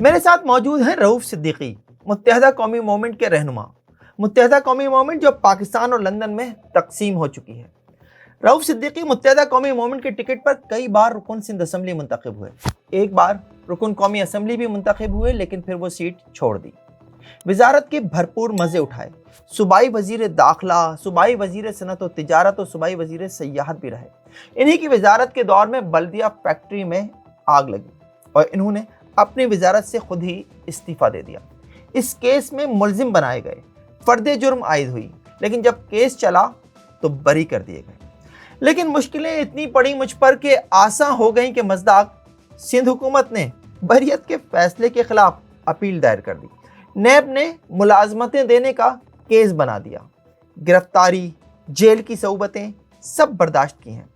میرے ساتھ موجود ہیں رؤف صدیقی، متحدہ قومی موومنٹ کے رہنما، متحدہ قومی موومنٹ جو پاکستان اور لندن میں تقسیم ہو چکی ہے۔ رؤف صدیقی متحدہ قومی موومنٹ کے ٹکٹ پر کئی بار رکن سندھ اسمبلی منتخب ہوئے، ایک بار رکن قومی اسمبلی بھی منتخب ہوئے لیکن پھر وہ سیٹ چھوڑ دی۔ وزارت کے بھرپور مزے اٹھائے، صوبائی وزیر داخلہ، صوبائی وزیر صنعت و تجارت اور صوبائی وزیر سیاحت بھی رہے۔ انہی کی وزارت کے دور میں بلدیہ فیکٹری میں آگ لگی اور انہوں نے اپنی وزارت سے خود ہی استعفیٰ دے دیا۔ اس کیس میں ملزم بنائے گئے، فرد جرم عائد ہوئی، لیکن جب کیس چلا تو بری کر دیے گئے۔ لیکن مشکلیں اتنی پڑی مجھ پر کہ آساں ہو گئیں کہ مزداق سندھ حکومت نے بریت کے فیصلے کے خلاف اپیل دائر کر دی۔ نیب نے ملازمتیں دینے کا کیس بنا دیا، گرفتاری، جیل کی صعوبتیں سب برداشت کی ہیں،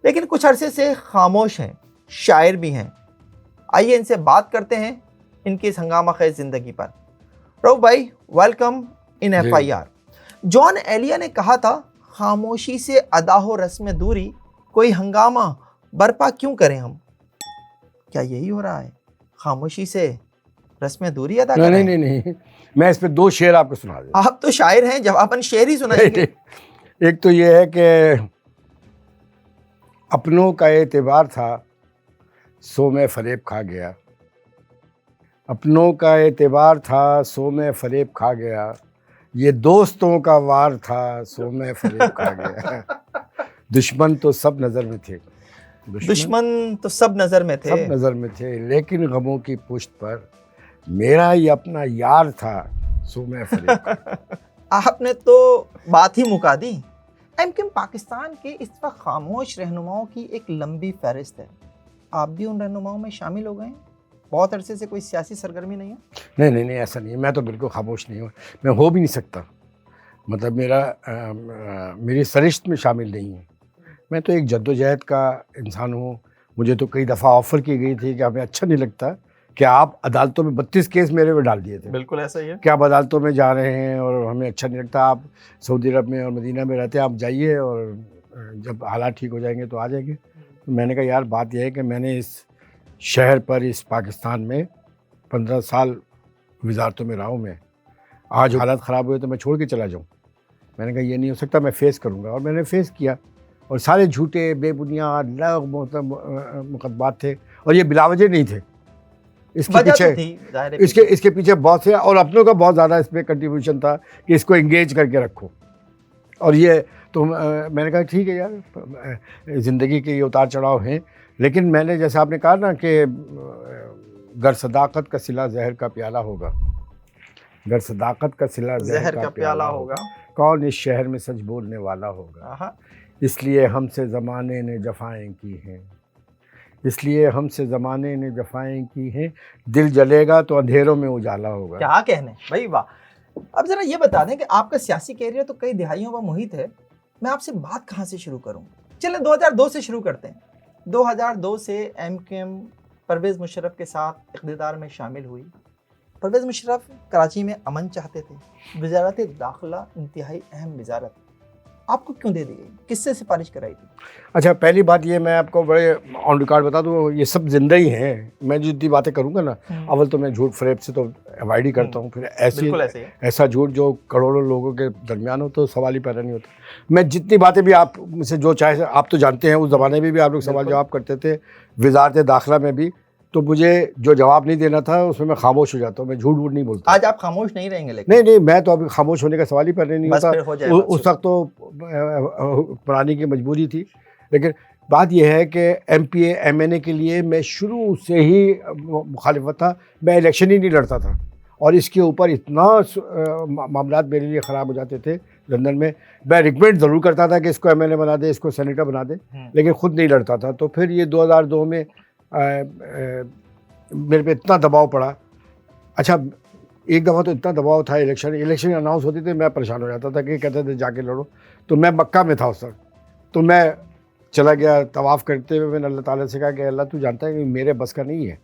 لیکن کچھ عرصے سے خاموش ہیں، شاعر بھی ہیں۔ آئیے ان سے بات کرتے ہیں ان کی اس ہنگامہ خیز زندگی پر۔ رؤف بھائی، welcome in F I R. Jaun Elia نے کہا تھا، خاموشی سے ادا ہو رسم دوری، کوئی ہنگامہ برپا کیوں کریں ہم؟ کیا یہی ہو رہا ہے؟ خاموشی سے رسم دوری ادا کریں؟ نہیں، میں اس پہ دو شعر آپ کو سنا دوں۔ آپ تو شاعر ہیں، جواباً شعر ہی سنائیں گے۔ ایک تو یہ ہے کہ اپنوں کا اعتبار تھا سو میں فریب کھا گیا، اپنوں کا اعتبار تھا سو میں فریب کھا گیا، یہ دوستوں کا وار تھا سو میں فریب کھا گیا۔ دشمن تو سب نظر میں تھے، دشمن تو سب نظر میں تھے، سب نظر میں تھے، لیکن غموں کی پشت پر میرا ہی اپنا یار تھا سو میں فریب کھا گیا۔ آپ نے تو بات ہی مکا دی۔ ایم کیو ایم پاکستان کے اس وقت خاموش رہنماؤں کی ایک لمبی فہرست ہے، آپ بھی ان رہنماؤں میں شامل ہو گئے ہیں؟ بہت عرصے سے کوئی سیاسی سرگرمی نہیں ہے؟ نہیں، ایسا نہیں ہے، میں تو بالکل خاموش نہیں ہوں، میں ہو بھی نہیں سکتا، مطلب میری سرشت میں شامل نہیں ہوں۔ میں تو ایک جدوجہد کا انسان ہوں۔ مجھے تو کئی دفعہ آفر کی گئی تھی کہ ہمیں اچھا نہیں لگتا کہ آپ عدالتوں میں 32 کیس میرے پہ ڈال دیے تھے، بالکل ایسا ہی ہے کہ آپ عدالتوں میں جا رہے ہیں اور ہمیں اچھا نہیں لگتا، آپ سعودی عرب میں اور مدینہ میں رہتے ہیں، آپ جائیے اور جب حالات ٹھیک ہو جائیں گے تو آ جائیں گے۔ تو میں نے کہا یار بات یہ ہے کہ میں نے اس شہر پر، اس پاکستان میں 15 سال وزارتوں میں رہا ہوں، میں آج حالات خراب ہوئے تو میں چھوڑ کے چلا جاؤں؟ میں نے کہا یہ نہیں ہو سکتا، میں فیس کروں گا، اور میں نے فیس کیا، اور سارے جھوٹے بے بنیاد لغو مقدمات تھے، اور یہ بلا وجہ نہیں تھے، اس کے پیچھے بہت سے اور اپنوں کا بہت زیادہ اس میں کنٹریبیوشن تھا کہ اس کو انگیج کر کے رکھو۔ اور یہ تو میں نے کہا ٹھیک ہے یار، زندگی کے یہ اتار چڑھاؤ ہیں، لیکن میں نے جیسے آپ نے کہا نا کہ گر صداقت کا صلہ زہر کا پیالہ ہوگا، گر صداقت کا صلہ زہر کا پیالہ ہوگا، کون اس شہر میں سچ بولنے والا ہوگا، اس لیے ہم سے زمانے نے جفائیں کی ہیں، اس لیے ہم سے زمانے نے جفائیں کی ہیں، دل جلے گا تو اندھیروں میں اجالا ہوگا۔ کیا کہنے بھائی، واہ۔ اب ذرا یہ بتا دیں کہ آپ کا سیاسی کیریئر تو کئی دہائیوں کا محیط ہے، میں آپ سے بات کہاں سے شروع کروں؟ چلیں 2002 سے شروع کرتے ہیں۔ 2002 سے ایم کیو ایم پرویز مشرف کے ساتھ اقتدار میں شامل ہوئی۔ پرویز مشرف کراچی میں امن چاہتے تھے، وزارت داخلہ انتہائی اہم وزارت، آپ کو کیوں دے دی گئی؟ کس سے سفارش کرائی تھی؟ اچھا، پہلی بات یہ میں آپ کو بڑے آن ریکارڈ بتا دوں، یہ سب زندہ ہی ہیں، میں جتنی باتیں کروں گا نا، اول تو میں جھوٹ فریب سے تو اوائڈ ہی کرتا ہوں، پھر ایسا جھوٹ جو کروڑوں لوگوں کے درمیان ہو تو سوال ہی پیدا نہیں ہوتا۔ میں جتنی باتیں بھی آپ مجھ سے جو چاہے، آپ تو جانتے ہیں اس زمانے میں بھی آپ لوگ سوال جواب کرتے تھے، وزارت داخلہ میں بھی، تو مجھے جو جواب نہیں دینا تھا اس میں میں خاموش ہو جاتا ہوں، میں جھوٹ ووٹ نہیں بولتا۔ آج آپ خاموش نہیں رہیں گے؟ لیکن نہیں، میں تو ابھی خاموش ہونے کا سوال ہی پہلے نہیں ہوتا، اس وقت تو پرانی کی مجبوری تھی۔ لیکن بات یہ ہے کہ M P A M N A کے لیے میں شروع سے ہی مخالفت تھا، میں الیکشن ہی نہیں لڑتا تھا، اور اس کے اوپر اتنا معاملات میرے لیے خراب ہو جاتے تھے لندن میں، میں ریکمینڈ ضرور کرتا تھا کہ اس کو ایم ایل اے بنا دے، اس کو سینیٹر بنا دے، لیکن خود نہیں لڑتا تھا۔ تو پھر یہ 2002 میں میرے پہ اتنا دباؤ پڑا۔ اچھا، ایک دفعہ تو اتنا دباؤ تھا، الیکشن اناؤنس ہوتی تھی، میں پریشان ہو جاتا تھا کہ کہتے تھے جا کے لڑو، تو میں مکہ میں تھا اس وقت، تو میں چلا گیا طواف کرتے ہوئے، میں نے اللہ تعالیٰ سے کہا کہ اللہ تو جانتا ہے کہ میرے بس کا نہیں ہے،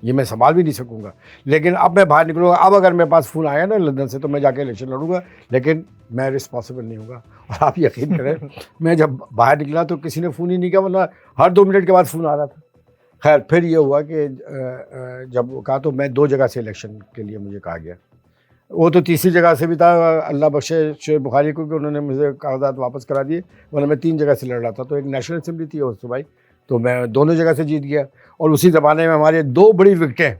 یہ میں سنبھال بھی نہیں سکوں گا، لیکن اب میں باہر نکلوں گا، اب اگر میرے پاس فون آیا نا لندن سے تو میں جا کے الیکشن لڑوں گا، لیکن میں رسپانسبل نہیں ہوں گا۔ اور آپ یقین کریں، میں جب باہر نکلا تو کسی نے فون ہی نہیں کیا، ورنہ ہر 2 منٹ کے بعد فون آ رہا تھا خیر پھر یہ ہوا کہ جب کہا تو میں 2 جگہ سے الیکشن کے لیے مجھے کہا گیا. وہ تو تیسری جگہ سے بھی تھا, اللہ بخشے شعیب بخاری کو, کہ انہوں نے مجھے کاغذات واپس کرا دیے, ورنہ میں 3 جگہ سے لڑ رہا تھا. تو ایک نیشنل اسمبلی تھی اور صوبائی, تو میں دونوں جگہ سے جیت گیا. اور اسی زمانے میں ہمارے 2 بڑی وکٹیں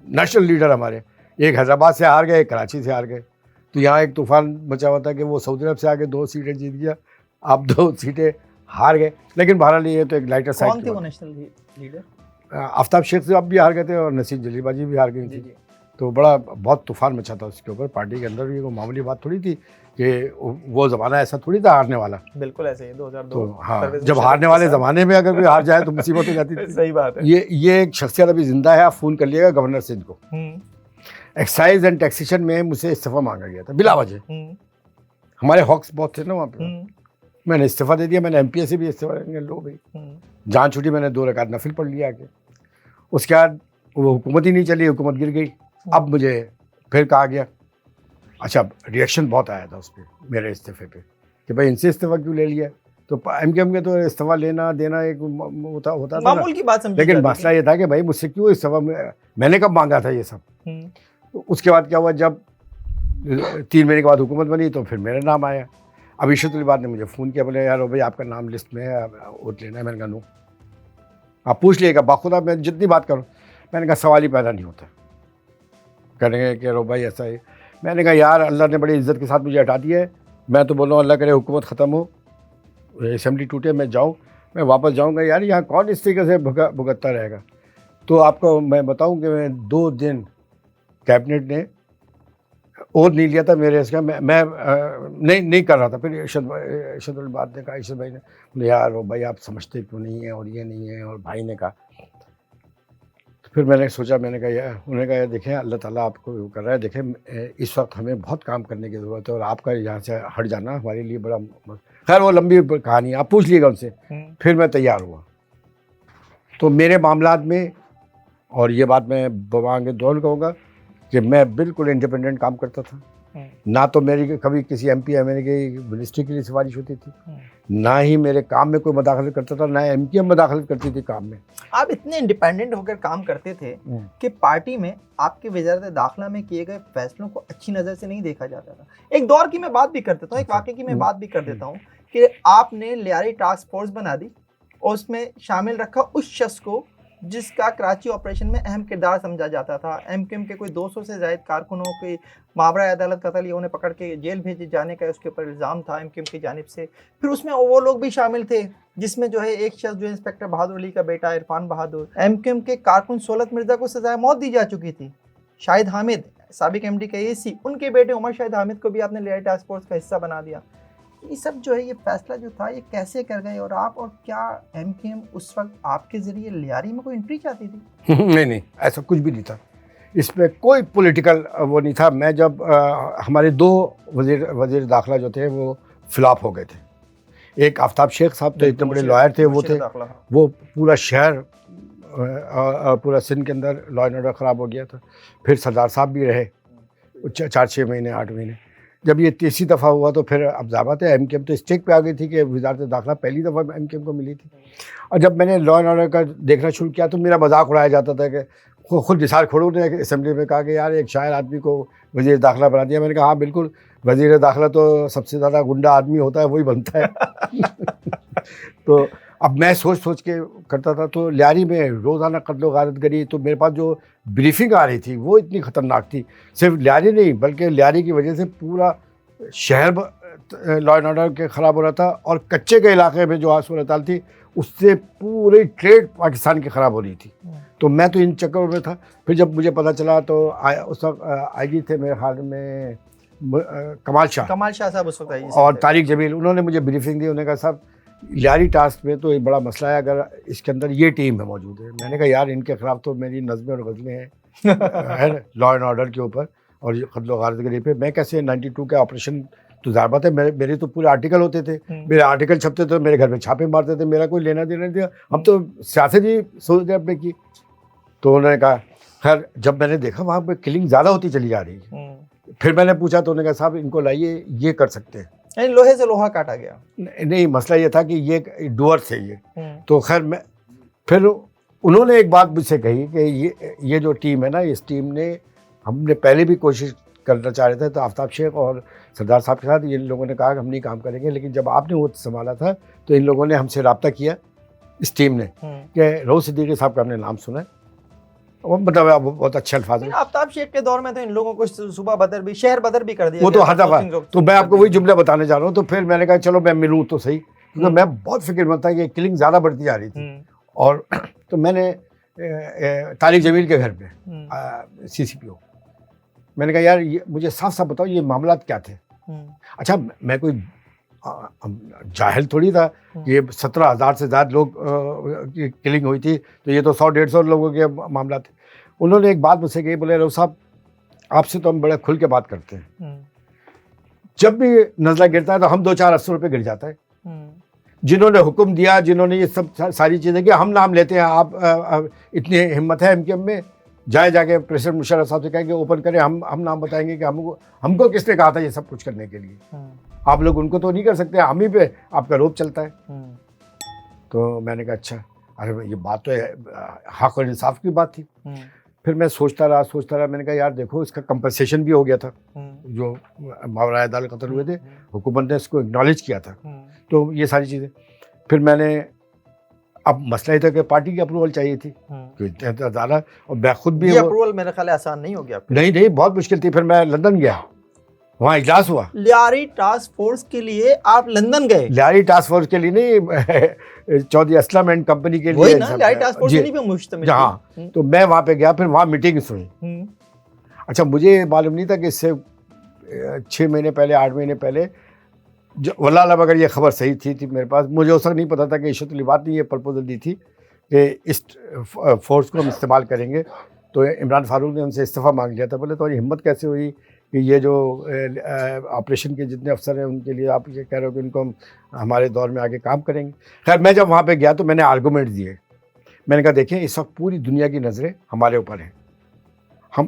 نیشنل لیڈر ہمارے, ایک حیدرآباد سے ہار گئے, ایک کراچی سے ہار گئے. تو یہاں ایک طوفان مچا ہوا تھا کہ وہ سعودی عرب سے آگے 2 سیٹیں جیت گیا, آپ 2 سیٹیں ہار گئے. لیکن بہرحال یہ تو ایک لائٹر سائڈ. کون تھے وہ نیشنل لیڈر؟ آفتاب شیخ صاحب بھی ہار گئے تھے اور نصیر جلیل باجی بھی ہار گئی تھی. تو بہت طوفان مچا تھا اس کے اوپر. پارٹی کے اندر بھی کوئی معمولی بات تھوڑی تھی کہ وہ زمانہ ایسا تھوڑی تھا ہارنے والا. بالکل ایسے ہی 2002. تو ہاں, جب ہارنے والے زمانے میں اگر کوئی ہار جائے تو مصیبت ہو جاتی تھی. صحیح بات ہے. یہ ایک شخصیت ابھی زندہ ہے, آپ فون کر لیے گا گورنر سندھ کو. ایکسائز اینڈ ٹیکسیشن میں مجھ سے استعفیٰ مانگا گیا تھا بلا وجہ. ہمارے ہاکس بہت تھے نا وہاں پہ. میں نے استعفیٰ دے دیا. میں نے ایم پی اے سے بھی استعفیٰ دے دیا. لو بھائی جان چھوٹی, میں نے 2 رکعت نفل پڑھ لیا کہ اس کے بعد وہ حکومت ہی نہیں چلی, حکومت گر گئی. اب مجھے پھر کہا گیا, اچھا ریئیکشن بہت آیا تھا اس پہ میرے استعفے پہ کہ بھائی ان سے استعفیٰ کیوں لے لیا. تو ایم کیو ایم کے تو استعفیٰ لینا دینا ایک ہوتا تھا معمول کی بات سمجھی. لیکن مسئلہ یہ تھا کہ بھائی مجھ سے کیوں استعفیٰ, میں نے کب مانگا تھا یہ سب. اس کے بعد کیا ہوا, جب 3 مہینے کے بعد حکومت بنی تو پھر میرا نام آیا. ابھی عشرت العباد نے مجھے فون کیا, بولے یار بھائی آپ کا نام لسٹ میں ہے, ووٹ لینا ہے. میں نے کہا نو, آپ پوچھ لیے گا. باخدا میں جتنی بات کروں, میں نے کہا سوال ہی پیدا نہیں ہوتا. کہنے گے کہ رو بھائی ایسا ہی. میں نے کہا یار اللہ نے بڑی عزت کے ساتھ مجھے ہٹا دیا ہے. میں تو بول رہا ہوں اللہ کرے حکومت ختم ہو, اسمبلی ٹوٹے, میں جاؤں, میں واپس جاؤں گا. یار یہاں کون اس طریقے سے بھگتتا رہے گا. تو آپ کو میں بتاؤں کہ میں 2 دن کیبنٹ نے اور نہیں لیا تھا میرے اس کا. میں نہیں کر رہا تھا. پھر ارشد العباد نے کہا, ارشد بھائی نے بولے یار وہ بھائی آپ سمجھتے کیوں نہیں ہیں, اور یہ نہیں ہے. اور بھائی نے کہا, پھر میں نے سوچا, میں نے کہا یار, انہوں نے کہا یار دیکھیں اللہ تعالیٰ آپ کو کر رہا ہے, دیکھیں اس وقت ہمیں بہت کام کرنے کی ضرورت ہے, اور آپ کا یہاں سے ہٹ جانا ہمارے لیے بڑا. خیر وہ لمبی کہانی ہے, آپ پوچھ لیے گا ان سے. پھر میں تیار ہوا. تو میرے معاملات میں, اور یہ بات میں بوانگ دور کہوں گا کہ میں بالکل انڈیپینڈنٹ کام کرتا تھا. نہ تو میری کبھی کسی M P M L A کی منسٹری کے لیے سفارش ہوتی تھی, نہ ہی میرے کام میں کوئی مداخلت کرتا تھا, نہ ایم پی ایم مداخلت کرتی تھی کام میں. آپ اتنے انڈیپینڈنٹ ہو کر کام کرتے تھے کہ پارٹی میں آپ کے وزارت داخلہ میں کیے گئے فیصلوں کو اچھی نظر سے نہیں دیکھا جاتا تھا. ایک دور کی میں بات بھی کر دیتا ہوں, ایک واقعے کی میں بات بھی کر دیتا ہوں کہ آپ نے لیاری ٹاسک فورس بنا دی اور اس میں شامل رکھا اس شخص کو جس کا کراچی آپریشن میں اہم کردار سمجھا جاتا تھا. ایم کیو ایم کے کوئی 200 سے زائد کارکنوں کے ماورا عدالت قتل یا انہیں پکڑ کے جیل بھیجے جانے کا اس کے اوپر الزام تھا ایم کیو ایم کی جانب سے. پھر اس میں وہ لوگ بھی شامل تھے جس میں جو ہے ایک شخص جو انسپیکٹر بہادر علی کا بیٹا عرفان بہادر, ایم کیو ایم کے کارکن سولت مرزا کو سزائے موت دی جا چکی تھی. شاہد حامد سابق ایم ڈی کے اے سی, ان کے بیٹے عمر شاہد حامد کو بھی آپ نے لیاری ٹاسک فورس کا حصہ بنا دیا. یہ سب جو ہے یہ فیصلہ جو تھا یہ کیسے کر گئے, اور آپ, اور کیا ایم کیو ایم اس وقت آپ کے ذریعے لیاری میں کوئی انٹری چاہتی تھی؟ نہیں, ایسا کچھ بھی نہیں تھا. اس میں کوئی پولیٹیکل وہ نہیں تھا. میں جب ہمارے 2 وزیر داخلہ جو تھے وہ فلاپ ہو گئے تھے. ایک آفتاب شیخ صاحب تو اتنے بڑے لائر تھے, وہ تھے, وہ پورا شہر پورا سندھ کے اندر لا اینڈ آرڈر خراب ہو گیا تھا. پھر سردار صاحب بھی رہے 4-6 مہینے 8 مہینے. جب یہ تیسری دفعہ ہوا تو پھر اب ضابط ہے ایم کیو ایم تو اسٹیک پہ آ گئی تھی کہ وزارت داخلہ پہلی دفعہ ایم کیو ایم کو ملی تھی. اور جب میں نے لا اینڈ آرڈر کا دیکھنا شروع کیا تو میرا مذاق اڑایا جاتا تھا کہ خود نثار کھڑو نے اسمبلی میں کہا کہ یار ایک شاعر آدمی کو وزیر داخلہ بنا دیا. میں نے کہا ہاں بالکل, وزیر داخلہ تو سب سے زیادہ گنڈا آدمی ہوتا ہے, وہی بنتا ہے. تو اب میں سوچ کے کرتا تھا. تو لیاری میں روزانہ قتل و غارت گری, تو میرے پاس جو بریفنگ آ رہی تھی وہ اتنی خطرناک تھی. صرف لیاری نہیں بلکہ لیاری کی وجہ سے پورا شہر لا اینڈ آرڈر کے خراب ہو رہا تھا, اور کچے کے علاقے میں جو صورتحال تھی اس سے پوری ٹریڈ پاکستان کی خراب ہو رہی تھی. تو میں تو ان چکروں میں تھا. پھر جب مجھے پتہ چلا تو اس وقت آئی جی تھے میرے خیال میں کمال شاہ صاحب اس وقت اور طارق جمیل. انہوں نے مجھے بریفنگ دی. انہوں نے کہا صاحب لیاری ٹاسک میں تو ایک بڑا مسئلہ ہے, اگر اس کے اندر یہ ٹیم ہے موجود ہے. میں نے کہا یار ان کے خلاف تو میری نظمیں اور غزلیں ہیں لا اینڈ آرڈر کے اوپر اور قتل و غارت گری پہ. میں کیسے 92 کے آپریشن تو ظاہر بات ہے میرے تو پورے آرٹیکل ہوتے تھے, میرے آرٹیکل چھپتے تھے, میرے گھر میں چھاپے مارتے تھے, میرا کوئی لینا دینا نہیں تھا. ہم تو سیاست ہی سوچتے اپنے کی. تو انہوں نے کہا خیر جب میں نے دیکھا وہاں پہ کلنگ زیادہ ہوتی چلی جا رہی ہے, پھر میں نے پوچھا تو انہوں نے کہا صاحب ان کو لائیے, یہ کر سکتے ہیں. یعنی لوہے سے لوہا کاٹا گیا. نہیں مسئلہ یہ تھا کہ یہ ڈوور تھے یہ. تو خیر میں پھر انہوں نے ایک بات مجھ سے کہی کہ یہ جو ٹیم ہے نا، اس ٹیم نے، ہم نے پہلے بھی کوشش کرنا چاہ رہے تھے تو آفتاب شیخ اور سردار صاحب کے ساتھ، ان لوگوں نے کہا کہ ہم نہیں کام کریں گے، لیکن جب آپ نے وہ سنبھالا تھا تو ان لوگوں نے ہم سے رابطہ کیا، اس ٹیم نے، کہ رؤوف صدیقی صاحب کا ہم نے نام سنا ہے، وہ مطلب بہت اچھے الفاظ میں. آفتاب شیخ کے دور میں تو ان لوگوں کو صوبہ بدر بھی، شہر بدر بھی کر دیا وہ گیا تو تھا، ہر دفعہ. posting تو میں آپ کو وہی جملہ بتانے جا رہا ہوں. تو پھر میں نے کہا چلو میں ملوں تو صحیح، کیونکہ میں بہت فکر مند تھا کہ کلنگ زیادہ بڑھتی جا رہی تھی. اور تو میں نے طارق جمیل کے گھر پہ CCPO، میں نے کہا یار مجھے صاف صاف بتاؤ یہ معاملات کیا تھے. اچھا میں کوئی جاہل تھوڑی تھا، یہ 17,000 سے زیادہ لوگ کی کلنگ ہوئی تھی، تو یہ تو 100-150 لوگوں کے معاملات تھے. انہوں نے ایک بات مجھ سے کہی، بولے رؤوف صاحب آپ سے تو ہم بڑے کھل کے بات کرتے ہیں، جب بھی نزلہ گرتا ہے تو ہم 2-4 افسروں پہ گر جاتا ہے، جنہوں نے حکم دیا، جنہوں نے یہ سب ساری چیزیں کی، ہم نام لیتے ہیں. آپ اتنی ہمت ہے MKM میں، جا کے پریزیڈنٹ مشرف صاحب سے کہیں کہ اوپن کریں، ہم نام بتائیں گے کہ ہم کو کس نے کہا تھا یہ سب کچھ کرنے کے لیے. آپ لوگ ان کو تو نہیں کر سکتے، ہم ہی پہ آپ کا روب چلتا ہے. تو میں نے کہا اچھا، ارے یہ بات تو حق اور انصاف کی بات تھی. پھر میں سوچتا رہا، میں نے کہا یار دیکھو اس کا کمپنسیشن بھی ہو گیا تھا، جو ماورائے عدالت قتل ہوئے تھے، حکومت نے اس کو اگنالج کیا تھا. تو یہ ساری چیزیں پھر میں نے، اب مسئلہ یہ تھا کہ پارٹی کی اپروول چاہیے تھی، زیادہ، اور میں خود بھی اپروول میرے خیال آسان نہیں ہو گیا. نہیں بہت مشکل تھی. پھر میں لندن گیا، وہاں اجلاس ہوا. لیاری ٹاسک فورس کے لیے آپ لندن گئے؟ لیاری ٹاسک فورس کے لیے نہیں، چودھری اسلم اینڈ کمپنی کے لیے. لیاری ٹاسک فورس نہیں پہ مشتمل. ہاں، تو میں وہاں پہ گیا، پھر وہاں میٹنگ سنی. اچھا مجھے معلوم نہیں تھا کہ اس سے 6 مہینے پہلے، 8 مہینے پہلے، واللہ علم اگر یہ خبر صحیح تھی میرے پاس، مجھے اس وقت نہیں پتا تھا کہ عشرت العباد نے یہ پرپوزل دی تھی کہ اس فورس کو ہم استعمال کریں گے. تو عمران فاروق نے ان سے استعفیٰ مانگ لیا تھا. بولے تو ہمت کیسے ہوئی کہ یہ جو آپریشن کے جتنے افسر ہیں ان کے لیے آپ یہ کہہ رہے ہو کہ ان کو ہم ہمارے دور میں آگے کام کریں گے. خیر میں جب وہاں پہ گیا تو میں نے آرگومنٹ دیے. میں نے کہا دیکھیں اس وقت پوری دنیا کی نظریں ہمارے اوپر ہیں. ہم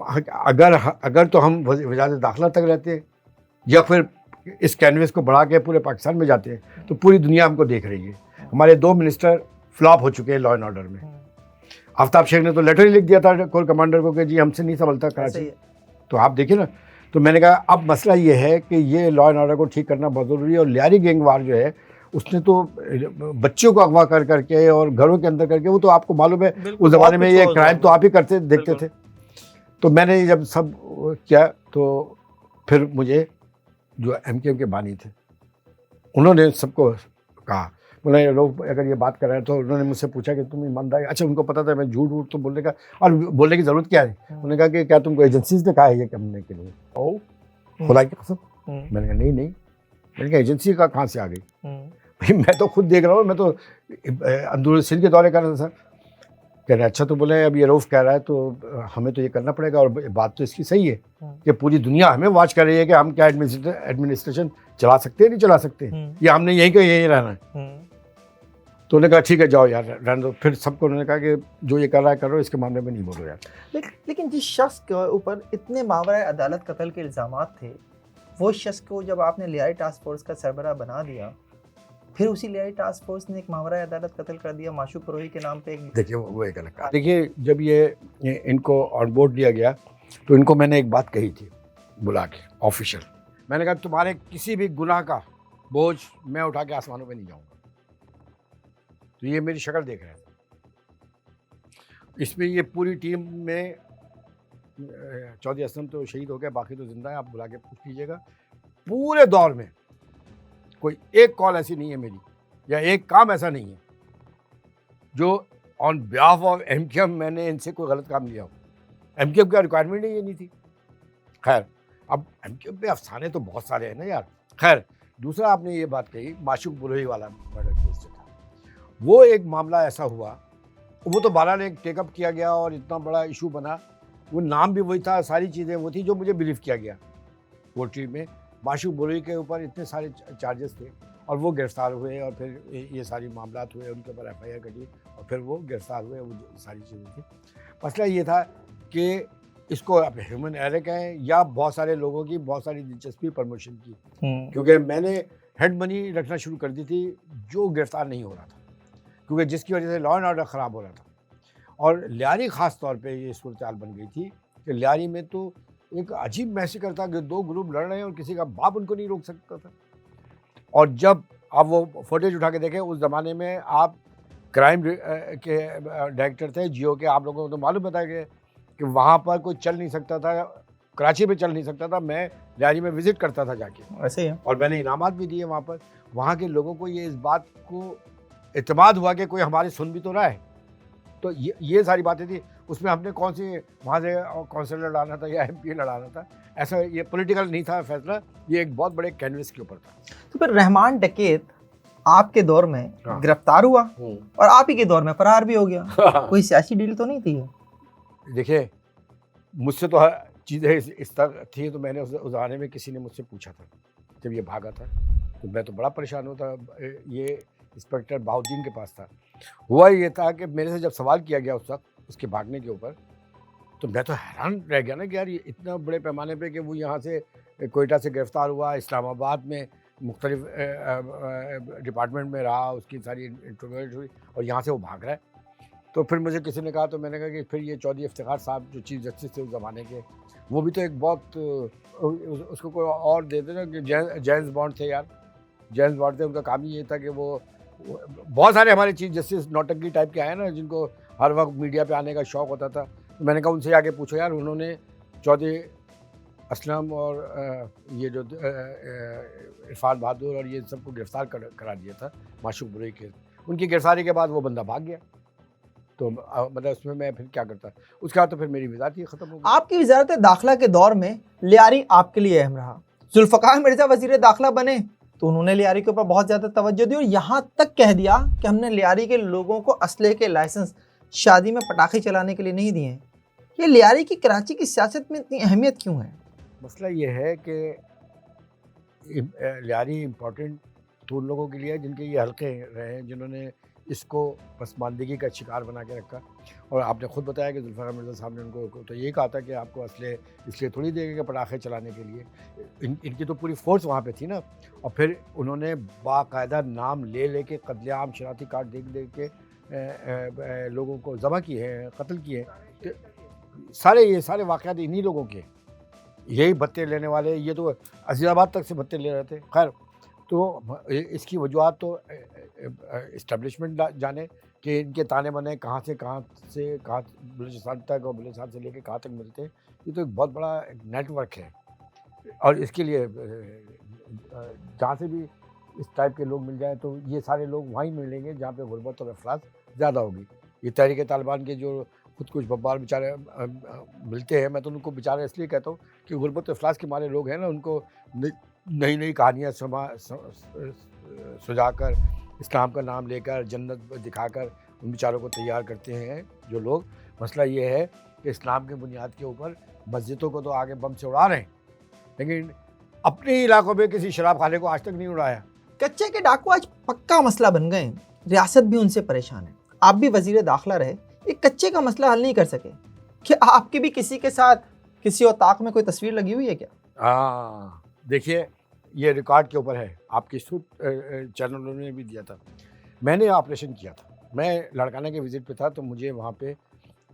اگر تو ہم وزارت داخلہ تک رہتے ہیں یا پھر اس کینوس کو بڑھا کے پورے پاکستان میں جاتے ہیں تو پوری دنیا ہم کو دیکھ رہی ہے. ہمارے 2 منسٹر فلاپ ہو چکے ہیں لا اینڈ آرڈر میں. آفتاب شیخ نے تو لیٹر ہی لکھ دیا تھا کور کمانڈر کو کہ جی ہم سے نہیں سنبھلتا کراچی. تو آپ دیکھیں نا. تو میں نے کہا اب مسئلہ یہ ہے کہ یہ لا اینڈ آرڈر کو ٹھیک کرنا بہت ضروری ہے. اور لیاری گینگ وار جو ہے اس نے تو بچوں کو اغوا کر کے اور گھروں کے اندر کر کے، وہ تو آپ کو معلوم ہے اس زمانے میں یہ کرائم تو آپ ہی دیکھتے تھے. تو میں نے جب سب کیا تو پھر مجھے جو MKM کے بانی تھے انہوں نے سب کو کہا، بولے لوگ اگر یہ بات کر رہے ہیں تو انہوں نے مجھ سے پوچھا کہ تم ایماندار. اچھا ان کو پتا تھا میں جھوٹ تو بولنے کا، اور بولنے کی ضرورت کیا ہے. انہوں نے کہا کہ کیا تم کو ایجنسیز نے کہا ہے یہ کرنے کے لیے؟ خدا کی قسم میں نے کہا نہیں. میں نے کہا ایجنسی کا کہاں سے آ گئی؟ بھائی میں تو خود دیکھ رہا ہوں، میں تو اندرون سندھ کے دورے کر رہا تھا. کہہ رہے اچھا تو بولے اب یہ رؤوف کہہ رہا ہے تو ہمیں تو یہ کرنا پڑے گا. اور بات تو اس کی صحیح ہے کہ پوری دنیا ہمیں واچ کر رہی ہے کہ ہم کیا ایڈمنسٹریشن چلا سکتے ہیں نہیں چلا سکتے، یا ہم نے یہیں کہ یہیں رہنا ہے. تو انہوں نے کہا ٹھیک ہے جاؤ یار رہنے دو. پھر سب کو انہوں نے کہا کہ جو یہ کر رہا ہے کرو، اس کے معاملے میں نہیں بولو یار. لیکن جس شخص کے اوپر اتنے ماورائے عدالت قتل کے الزامات تھے، وہ شخص کو جب آپ نے لیاری ٹاسک فورس کا سربراہ بنا دیا، پھر اسی لیاری ٹاسک فورس نے ایک ماورائے عدالت قتل کر دیا معشوق پروہی کے نام پہ. دیکھیے وہ ایک الگ کہا. دیکھیے جب یہ ان کو آن بورڈ لیا گیا تو ان کو میں نے ایک بات کہی تھی بلا کے آفیشیل. میں نے کہا تمہارے کسی بھی گناہ کا بوجھ میں اٹھا کے آسمانوں پہ نہیں جاؤں گا. تو یہ میری شکل دیکھ رہے ہیں. اس میں یہ پوری ٹیم میں چودھری اسلم تو شہید ہو گیا، باقی تو زندہ ہے. آپ بلا کے پوچھ لیجیے گا. پورے دور میں کوئی ایک کال ایسی نہیں ہے میری، یا ایک کام ایسا نہیں ہے جو آن بیہاف آف MKM میں نے ان سے کوئی غلط کام لیا ہو. MKM کا ریکوائرمنٹ ہی یہ نہیں تھی. خیر اب MKM پہ افسانے تو بہت سارے ہیں نا یار. خیر دوسرا آپ نے یہ بات کہی معشوق پروہی والا مرڈر کیس جو تھا، وہ ایک معاملہ ایسا ہوا، وہ تو بہرحال ایک ٹیک اپ کیا گیا اور اتنا بڑا ایشو بنا. وہ نام بھی وہی تھا، ساری چیزیں وہ تھی جو مجھے بلیو کیا گیا پورٹری میں. معشوق پروہی کے اوپر اتنے سارے چارجز تھے اور وہ گرفتار ہوئے، اور پھر یہ ساری معاملات ہوئے، ان کے اوپر FIR کٹی اور پھر وہ گرفتار ہوئے. وہ ساری چیزیں تھیں. مسئلہ یہ تھا کہ اس کو اب ہیومن ایرر کہیں یا بہت سارے لوگوں کی بہت ساری دلچسپی پرموشن کی، کیونکہ میں نے ہیڈ منی رکھنا شروع کر دی تھی جو گرفتار نہیں ہو رہا تھا، کیونکہ جس کی وجہ سے لا اینڈ آرڈر خراب ہو رہا تھا. اور لیاری خاص طور پہ یہ صورتحال بن گئی تھی کہ لیاری میں تو ایک عجیب میسیکر تھا کہ 2 گروپ لڑ رہے ہیں اور کسی کا باپ ان کو نہیں روک سکتا تھا. اور جب آپ وہ فوٹیج اٹھا کے دیکھیں, اس زمانے میں آپ کرائم کے ڈائریکٹر تھے جیو کے, آپ لوگوں کو تو معلوم تھا کہ وہاں پر کوئی چل نہیں سکتا تھا, کراچی میں چل نہیں سکتا تھا. میں لیاری میں وزٹ کرتا تھا جا کے, ایسے ہی ہے. اور میں نے انعامات بھی دیے وہاں پر. وہاں کے لوگوں کو یہ اس بات کو اعتماد ہوا کہ کوئی ہماری سن بھی تو رہا ہے. تو یہ ساری باتیں تھی. اس میں ہم نے کون سی وہاں سے کونسلر لڑانا تھا یا ایم پی لڑانا تھا, ایسا یہ پولیٹیکل نہیں تھا فیصلہ, یہ ایک بہت بڑے کینوس کے اوپر تھا. تو پھر رحمان ڈکیت آپ کے دور میں گرفتار ہوا اور آپ ہی کے دور میں فرار بھی ہو گیا. کوئی سیاسی ڈیل تو نہیں تھی؟ دیکھیے, مجھ سے تو ہر چیزیں اس طرح تھی, تو میں نے اس زمانے میں کسی نے مجھ سے پوچھا تھا جب یہ بھاگا تھا, تو میں تو بڑا پریشان ہوتا. یہ انسپیکٹر بہاؤدین کے پاس تھا. ہوا یہ تھا کہ میرے سے جب سوال کیا گیا اس وقت اس کے بھاگنے کے اوپر, تو میں تو حیران رہ گیا نا کہ یار یہ اتنا بڑے پیمانے پہ کہ وہ یہاں سے کوئٹہ سے گرفتار ہوا, اسلام آباد میں مختلف ڈپارٹمنٹ میں رہا, اس کی ساری انٹرویوز ہوئی, اور یہاں سے وہ بھاگ رہا ہے. تو پھر مجھے کسی نے کہا, تو میں نے کہا کہ پھر یہ چودھری افتخار صاحب جو چیف جسٹس تھے اس زمانے کے, وہ بھی تو ایک بہت اس کو کوئی اور دے دے نا کہ جیمز بانڈ تھے یار. جیمز بانڈ تھے, ان کا کام ہی یہ تھا کہ وہ بہت سارے ہمارے چیف جسٹس نوٹنکی ٹائپ کے آئے نا, جن کو ہر وقت میڈیا پہ آنے کا شوق ہوتا تھا. میں نے کہا ان سے آگے پوچھو یار, انہوں نے چودھری اسلم اور یہ جو عرفان بہادر اور یہ سب کو گرفتار کرا دیا تھا معشوق بروئی کے. ان کی گرفتاری کے بعد وہ بندہ بھاگ گیا, تو مطلب اس میں پھر کیا کرتا. اس کے بعد تو پھر میری وزارت ہی ختم ہو گئی. آپ کی وزارت داخلہ کے دور میں لیاری آپ کے لیے اہم رہا. ذوالفقار مرزا وزیر داخلہ بنے تو انہوں نے لیاری کے اوپر بہت زیادہ توجہ دی, اور یہاں تک کہہ دیا کہ ہم نے لیاری کے لوگوں کو اسلحے کے لائسنس شادی میں پٹاخے چلانے کے لیے نہیں دیے ہیں. یہ لیاری کی کراچی کی سیاست میں اتنی اہمیت کیوں ہے؟ مسئلہ یہ ہے کہ لیاری امپورٹنٹ تو ان لوگوں کے لیے جن کے یہ حلقے رہے ہیں, جنہوں نے اس کو پسماندگی کا شکار بنا کے رکھا. اور آپ نے خود بتایا کہ ذوالفقار مرزا صاحب نے ان کو تو یہ کہا تھا کہ آپ کو اسلحے اس لیے تھوڑی دے گا کہ پٹاخے چلانے کے لیے. ان کی تو پوری فورس وہاں پہ تھی نا. اور پھر انہوں نے باقاعدہ نام لے کے قتل عام شناختی کارڈ دے کے لوگوں کو ذبح کیے ہیں, قتل کیے ہیں. یہ سارے واقعات انہی لوگوں کے, یہی بھتے لینے والے. یہ تو عزیز آباد تک سے بھتے لے رہے تھے. خیر, تو اس کی وجوہات تو اسٹیبلشمنٹ جانے کہ ان کے تانے بنے کہاں بلوچستان تک, اور بلوچستان سے لے کے کہاں تک ملتے ہیں. یہ تو ایک بہت بڑا نیٹ ورک ہے, اور اس کے لیے جہاں سے بھی اس ٹائپ کے لوگ مل جائیں تو یہ سارے لوگ وہیں ملیں گے جہاں پہ غربت اور افراط زیادہ ہوگی. یہ تحریک طالبان کے جو خود کچھ بمبار بیچارے ملتے ہیں, میں تو ان کو بیچارے اس لیے کہتا ہوں کہ غربت و افلاس کے مارے لوگ ہیں نا, ان کو نئی نئی کہانیاں سجا کر, اسلام کا نام لے کر, جنت دکھا کر ان بیچاروں کو تیار کرتے ہیں جو لوگ. مسئلہ یہ ہے کہ اسلام کے بنیاد کے اوپر مسجدوں کو تو آگے بم سے اڑا رہے ہیں, لیکن اپنے علاقوں میں کسی شراب خانے کو آج تک نہیں اڑایا. کچے کے ڈاکو آج پکا مسئلہ بن گئے ہیں, ریاست بھی ان سے پریشان ہے. آپ بھی وزیر داخلہ رہے, ایک کچے کا مسئلہ حل نہیں کر سکے. کہ آپ کی بھی کسی کے ساتھ کسی اوطاق میں کوئی تصویر لگی ہوئی ہے کیا؟ ہاں دیکھیے, یہ ریکارڈ کے اوپر ہے, آپ کی چینلوں نے بھی دیا تھا. میں نے آپریشن کیا تھا, میں لاڑکانہ کے وزٹ پہ تھا, تو مجھے وہاں پہ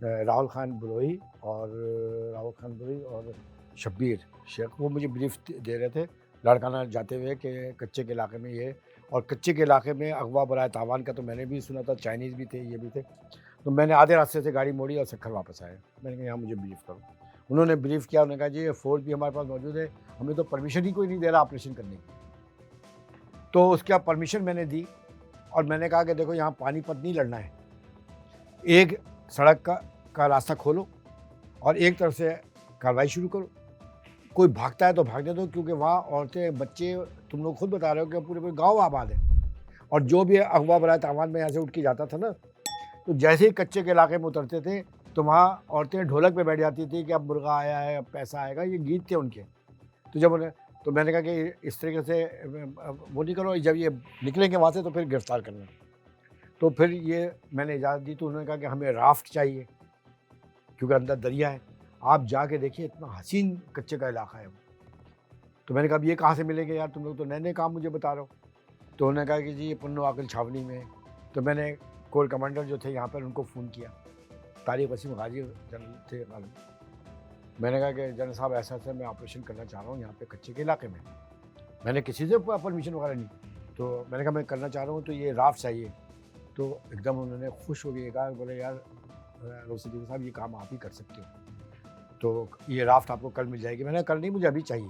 راہل خان بروئی اور شبیر شیخ وہ مجھے بریف دے رہے تھے لاڑکانہ جاتے ہوئے کہ کچے کے علاقے میں یہ, اور کچے کے علاقے میں اغوا برائے تاوان کا تو میں نے بھی سنا تھا, چائنیز بھی تھے, یہ بھی تھے. تو میں نے آدھے راستے سے گاڑی موڑی اور سکھر واپس آیا. میں نے کہا یہاں مجھے بریف کرو. انہوں نے بریف کیا, انہوں نے کہا جی یہ فورس بھی ہمارے پاس موجود ہے, ہمیں تو پرمیشن ہی کوئی نہیں دے رہا آپریشن کرنے کی. تو اس کا پرمیشن میں نے دی, اور میں نے کہا کہ دیکھو یہاں پانی پت نہیں لڑنا ہے, ایک سڑک کا راستہ کھولو اور ایک طرف سے کارروائی شروع کرو. کوئی بھاگتا ہے تو بھاگنے دو, کیونکہ وہاں عورتیں بچے, تم لوگ خود بتا رہے ہو کہ پورے گاؤں آباد ہے. اور جو بھی اغوا برائے تاوان میں یہاں سے اٹھ کے جاتا تھا نا, تو جیسے ہی کچے کے علاقے میں اترتے تھے تو وہاں عورتیں ڈھولک پہ بیٹھ جاتی تھی کہ اب مرغا آیا ہے, اب پیسہ آئے گا, یہ گیت تھے ان کے. تو میں نے کہا کہ اس طریقے سے وہ نہیں کرو, جب یہ نکلیں گے وہاں سے تو پھر گرفتار کرنا. تو پھر یہ میں نے اجازت دی, تو انہوں نے کہا کہ ہمیں رافٹ چاہیے کیونکہ اندر دریا ہے. آپ جا کے دیکھیے اتنا حسین کچے کا علاقہ ہے وہ. تو میں نے کہا اب یہ کہاں سے ملیں گے یار, تم لوگ تو نئے نئے کام مجھے بتا رہے ہو. تو انہوں نے کہا کہ جی یہ پنو عاقل چھاونی میں. تو میں نے کور کمانڈر جو تھے یہاں پر ان کو فون کیا, طارق وسیم غازی جنرل تھے غالب. میں نے کہا کہ جنرل صاحب ایسا ایسا میں آپریشن کرنا چاہ رہا ہوں یہاں پہ کچے کے علاقے میں. میں نے کسی سے پرمیشن وغیرہ نہیں, تو میں نے کہا میں کرنا چاہ رہا ہوں تو یہ رافٹ چاہیے. تو ایک دم انہوں نے خوش ہو گئے کہا, بولے یار رؤف صدیقی صاحب یہ کام آپ ہی کر سکتے ہو, تو یہ رافٹ آپ کو کل مل جائے گی. میں نے کہا کل نہیں, مجھے ابھی چاہیے.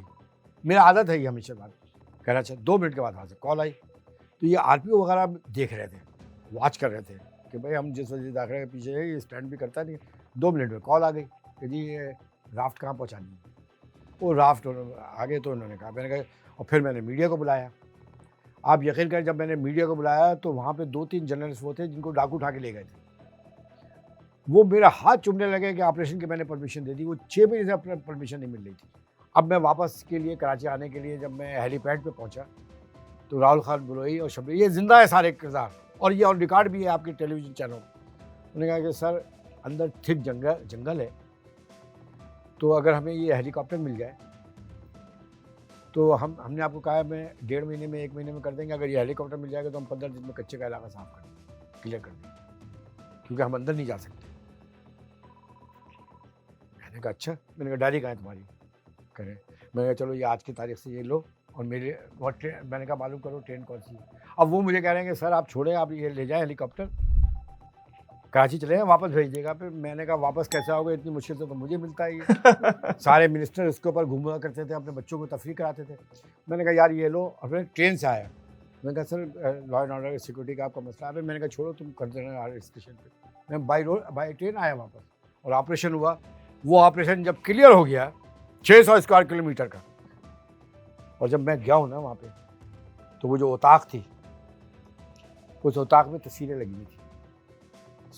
میرا عادت ہے یہ ہمیشہ بات کہنا. اچھا 2 منٹ کے بعد وہاں سے کال آئی, تو یہ آر پی او وغیرہ دیکھ رہے تھے, واچ کر رہے تھے کہ بھائی ہم جس وجہ سے داخلے کے پیچھے ہے یہ اسٹینڈ بھی کرتا نہیں. 2 منٹ میں کال آ گئی کہ جی یہ رافٹ کہاں پہنچانی ہے. وہ رافٹ آگے تو انہوں نے کہا, میں نے کہا, اور پھر میں نے میڈیا کو بلایا. آپ یقین کریں جب میں نے میڈیا کو بلایا تو وہاں پہ 2-3 جرنلسٹ وہ تھے جن کو ڈاکو اٹھا کے لے گئے تھے. وہ میرا ہاتھ چومنے لگے کہ آپریشن کی میں نے پرمیشن دے دی. وہ 6 بجے سے پرمیشن نہیں مل رہی تھی. اب میں واپس کے لیے کراچی آنے کے لیے جب میں ہیلی پیڈ پہ پہنچا تو راہل خان بلوئی اور شبیر, یہ زندہ ہے سارے کردار, اور یہ آن ریکارڈ بھی ہے آپ کے ٹیلی ویژن چینل. انہوں نے کہا کہ سر اندر تھک جنگل ہے, تو اگر ہمیں یہ ہیلی کاپٹر مل جائے تو ہم نے آپ کو کہا ہے میں 1.5 مہینے میں 1 مہینے میں کر دیں گے. اگر یہ ہیلی کاپٹر مل جائے گا تو ہم 15 دن میں کچے کا علاقہ صاف کر دیں گے, کلیئر کر دیں گے, کیونکہ ہم اندر نہیں جا سکتے. میں نے کہا اچھا. میں نے کہا ڈائری کہاں ہے تمہاری, کریں. میں نے کہا چلو یہ آج کی تاریخ سے یہ لو, اور میرے میں نے کہا معلوم کرو ٹرین کون سی ہے. اب وہ مجھے کہہ رہے ہیں کہ سر آپ چھوڑیں, آپ یہ لے جائیں ہیلی کاپٹر, کراچی چلے ہیں, واپس بھیج دے گا. پھر میں نے کہا واپس کیسا ہوگا, اتنی مشکل سے تو مجھے ملتا ہے یہ. سارے منسٹر اس کے اوپر گھوما کرتے تھے, اپنے بچوں کو تفریح کراتے تھے. میں نے کہا یار یہ لو, اور پھر ٹرین سے آیا. میں نے کہا سر لا اینڈ آرڈر سیکورٹی کا آپ کا مسئلہ ہے. میں نے کہا چھوڑو تم کر دینا اسٹیشن پہ. میں بائی ٹرین آیا واپس, اور آپریشن ہوا. وہ آپریشن جب کلیئر ہو گیا 600 اسکوائر کلومیٹر کا, اور جب میں گیا ہوں نا وہاں پہ, تو وہ جو اوطاق تھی, اس اوطاق میں تصویریں لگی ہوئی تھی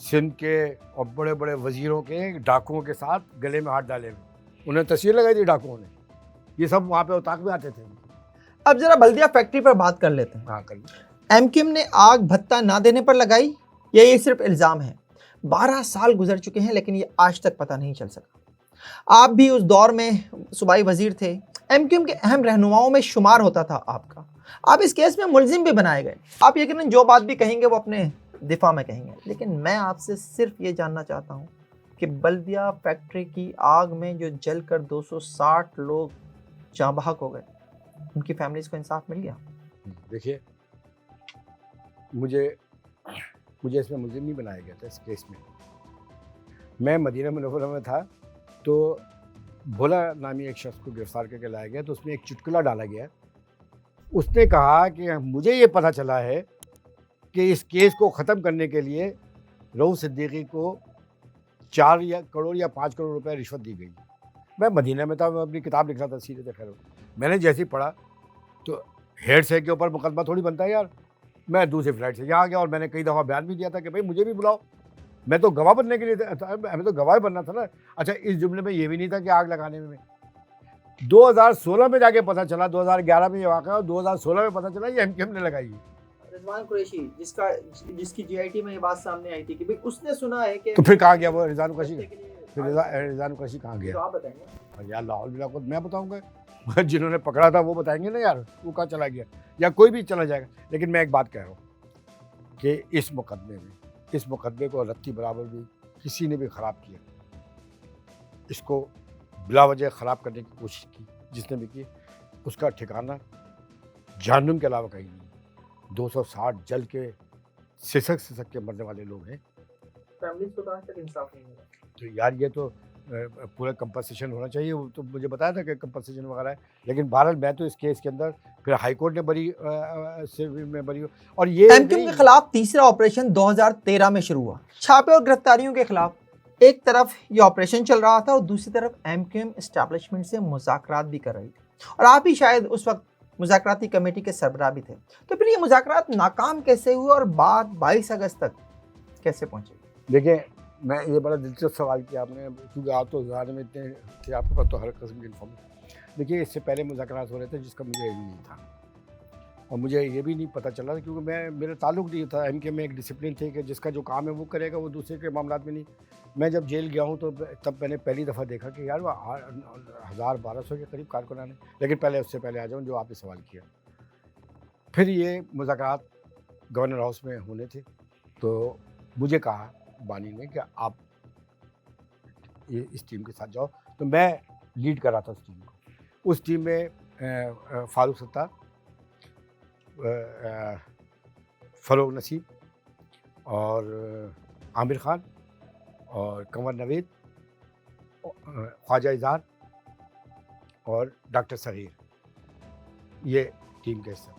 سندھ کے اور بڑے بڑے وزیروں کے ڈاکوؤں کے ساتھ گلے میں ہاتھ ڈالے ہوئے. انہیں تصویر لگائی تھی ڈاکوؤں نے. یہ سب وہاں پہ اوطاق میں آتے تھے. اب ذرا بلدیہ فیکٹری پر بات کر لیتے ہیں. ہاں کر لیں. ایم کیو ایم نے آگ بھتہ نہ دینے پر لگائی یا یہ صرف الزام ہے؟ 12 سال گزر چکے ہیں لیکن یہ آج تک پتہ نہیں چل سکا. آپ بھی اس دور میں صوبائی وزیر تھے, ایم کیو ایم کے اہم رہنماؤں میں شمار ہوتا تھا آپ کا. آپ اس کیس میں ملزم بھی بنائے گئے. آپ یقیناً جو بات بھی کہیں گے وہ اپنے دفاع میں کہیں گے, لیکن میں آپ سے صرف یہ جاننا چاہتا ہوں کہ بلدیہ فیکٹری کی آگ میں جو جل کر 260 لوگ جاں بحق ہو گئے, ان کی فیملیز کو انصاف مل گیا؟ دیکھیے مجھے اس میں ملزم نہیں بنایا گیا تھا اس کیس میں. میں مدینہ منورہ میں تھا تو بھولا نامی ایک شخص کو گرفتار کر کے لایا گیا. تو اس میں ایک چٹکلا ڈالا گیا. اس نے کہا کہ مجھے یہ پتہ چلا ہے کہ اس کیس کو ختم کرنے کے لیے رؤوف صدیقی کو 4 کروڑ یا 5 کروڑ روپے رشوت دی گئی. میں مدینہ میں تھا, میں اپنی کتاب لکھ رہا تھا سیرت خیر. میں نے جیسے ہی پڑھا تو ہیڈ سے کے اوپر مقدمہ تھوڑی بنتا ہے یار. میں دوسری فلائٹ سے یہاں گیا, اور میں نے کئی دفعہ بیان بھی دیا تھا کہ بھائی مجھے بھی بلاؤ, میں تو گواہ بننے کے لیے ہمیں تو گواہ بننا تھا نا. اچھا اس جملے میں یہ بھی نہیں تھا کہ آگ لگانے میں 2016 میں جا کے پتہ چلا, 2011 میں یہ واقعہ, اور 2016 میں پتہ چلا یہ ایم کیو ایم نے لگائی ہے. رضوان قریشی جس کی جی آئی ٹی میں یہ بات سامنے آئی تھی کہ بھئی اس نے سنا ہے کہ, تو پھر کہاں گیا وہ رضوان قریشی؟ پھر رضوان قریشی کہاں گیا؟ تو آپ بتائیں گے. یار لاہور بلا کو میں بتاؤں گا, جنہوں نے پکڑا تھا وہ بتائیں گے نا یار, وہ کہاں چلا گیا, یا کوئی بھی چلا جائے گا. لیکن میں ایک بات کہہ رہا ہوں کہ اس مقدمے کو رتی برابر بھی کسی نے بھی خراب کیا, اس کو بلا وجہ خراب کرنے کی کوشش کی جس نے بھی کی, اس کا ٹھکانہ جہنم کے علاوہ کہیں نہیں. 260 جل کے سسک کے مرنے والے لوگ ہیں. فیملیز کو آج تک انصاف نہیں ملا. تو یار یہ تو پورا کمپنسیشن ہونا چاہیے. وہ تو مجھے بتایا تھا کہ کمپنسیشن وغیرہ ہے, لیکن بہرحال میں تو اس کیس کے اندر پھر ہائی کورٹ نے بری ہو. اور یہ ایم کیو ایم کے خلاف تیسرا آپریشن 2013 میں شروع ہوا. چھاپے اور گرفتاریوں کے خلاف ایک طرف یہ آپریشن چل رہا تھا اور دوسری طرف ایم کیو ایم اسٹیبلشمنٹ سے مذاکرات بھی کر رہی تھی, اور آپ ہی شاید اس وقت مذاکراتی کمیٹی کے سربراہ بھی تھے. تو پھر یہ مذاکرات ناکام کیسے ہوئے اور بات 22 اگست تک کیسے پہنچے؟ دیکھیں میں یہ بڑا دلچسپ سوال کیا آپ نے, کیونکہ آپ تو زیادہ میں اتنے تھے, آپ کے پاس تو ہر قسم کی انفارمیشن. دیکھیے اس سے پہلے مذاکرات ہو رہے تھے جس کا مجھے علم نہیں تھا, اور مجھے یہ بھی نہیں پتہ چلا کیونکہ میرا تعلق نہیں تھا. ایم کے میں ایک ڈسپلن تھی کہ جس کا جو کام ہے وہ کرے گا, وہ دوسرے کے معاملات میں نہیں. میں جب جیل گیا ہوں تو تب میں نے پہلی دفعہ دیکھا کہ یار وہ 1000-1200 کے قریب کارکنان ہیں. لیکن پہلے اس سے پہلے آ جاؤں جو آپ نے سوال کیا. پھر یہ مذاکرات گورنر ہاؤس میں ہونے تھے, تو مجھے کہا بانی نے کہ آپ یہ اس ٹیم کے ساتھ جاؤ. تو میں لیڈ کر رہا تھا اس ٹیم کو. اس ٹیم میں فاروق ستار, فروغ نسیم اور عامر خان اور کنور نوید, خواجہ اظہار اور ڈاکٹر صغیر, یہ ٹیم کے حصہ.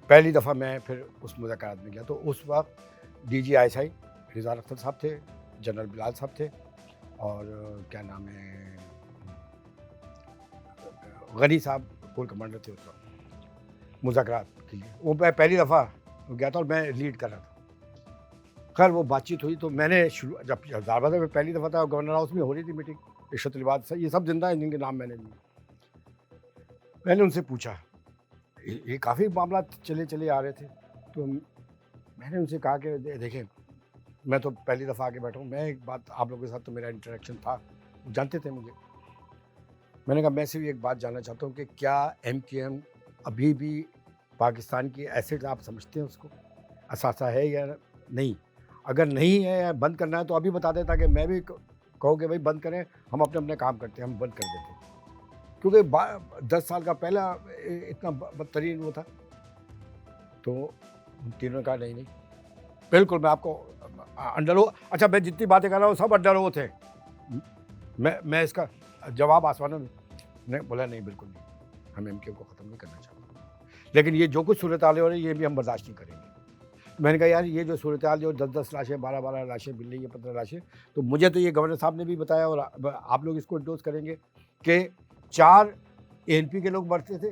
پہلی دفعہ میں پھر اس مذاکرات میں گیا تو اس وقت ڈی جی آئی رضا اختر صاحب تھے, جنرل بلال صاحب تھے, اور کیا نام ہے غنی صاحب کور کمانڈر تھے اس وقت مذاکرات کے لیے. وہ میں پہلی دفعہ گیا تھا اور میں لیڈ کر رہا تھا. خیر وہ بات چیت ہوئی تو میں نے جب ہزار میں پہلی دفعہ تھا, گورنر ہاؤس میں ہو رہی تھی میٹنگ, عشرت العباد, یہ سب زندہ ہیں جن کے نام میں نے لیے. میں نے ان سے پوچھا, یہ کافی معاملات چلے آ رہے تھے, تو میں نے ان سے کہا کہ دیکھیں میں تو پہلی دفعہ آ کے بیٹھا ہوں, میں ایک بات آپ لوگوں کے ساتھ تو میرا انٹریکشن تھا, جانتے تھے مجھے. میں نے کہا میں سے بھی ایک بات جاننا چاہتا ہوں کہ کیا MKM ابھی بھی پاکستان کی ایسٹ آپ سمجھتے ہیں, اس کو اثاثہ ہے یا نہیں؟ اگر نہیں ہے یا بند کرنا ہے تو ابھی بتا دیں تاکہ میں بھی کہوں کہ بھائی بند کریں, ہم اپنے کام کرتے ہیں, ہم بند کر دیتے ہیں. کیونکہ 10 سال کا پہلا اتنا بدترین وہ تھا. تو ان تینوں نے کہا نہیں بالکل میں آپ کو انڈر ہو. اچھا میں جتنی باتیں کر رہا ہوں سب انڈر ہو تھے, میں اس کا جواب آسمانوں میں بولا نہیں بالکل نہیں, ہم MKM کو ختم نہیں کرنا چاہتے, لیکن یہ جو کچھ صورتحال ہو رہی ہے یہ بھی ہم برداشت نہیں کریں گے. میں نے کہا یار یہ جو صورتحال جو 10 لاشیں 12 لاشیں مل رہی ہیں 15 لاشیں, تو مجھے تو یہ گورنر صاحب نے بھی بتایا اور آپ لوگ اس کو انڈورس کریں گے کہ 4 ANP کے لوگ مرتے تھے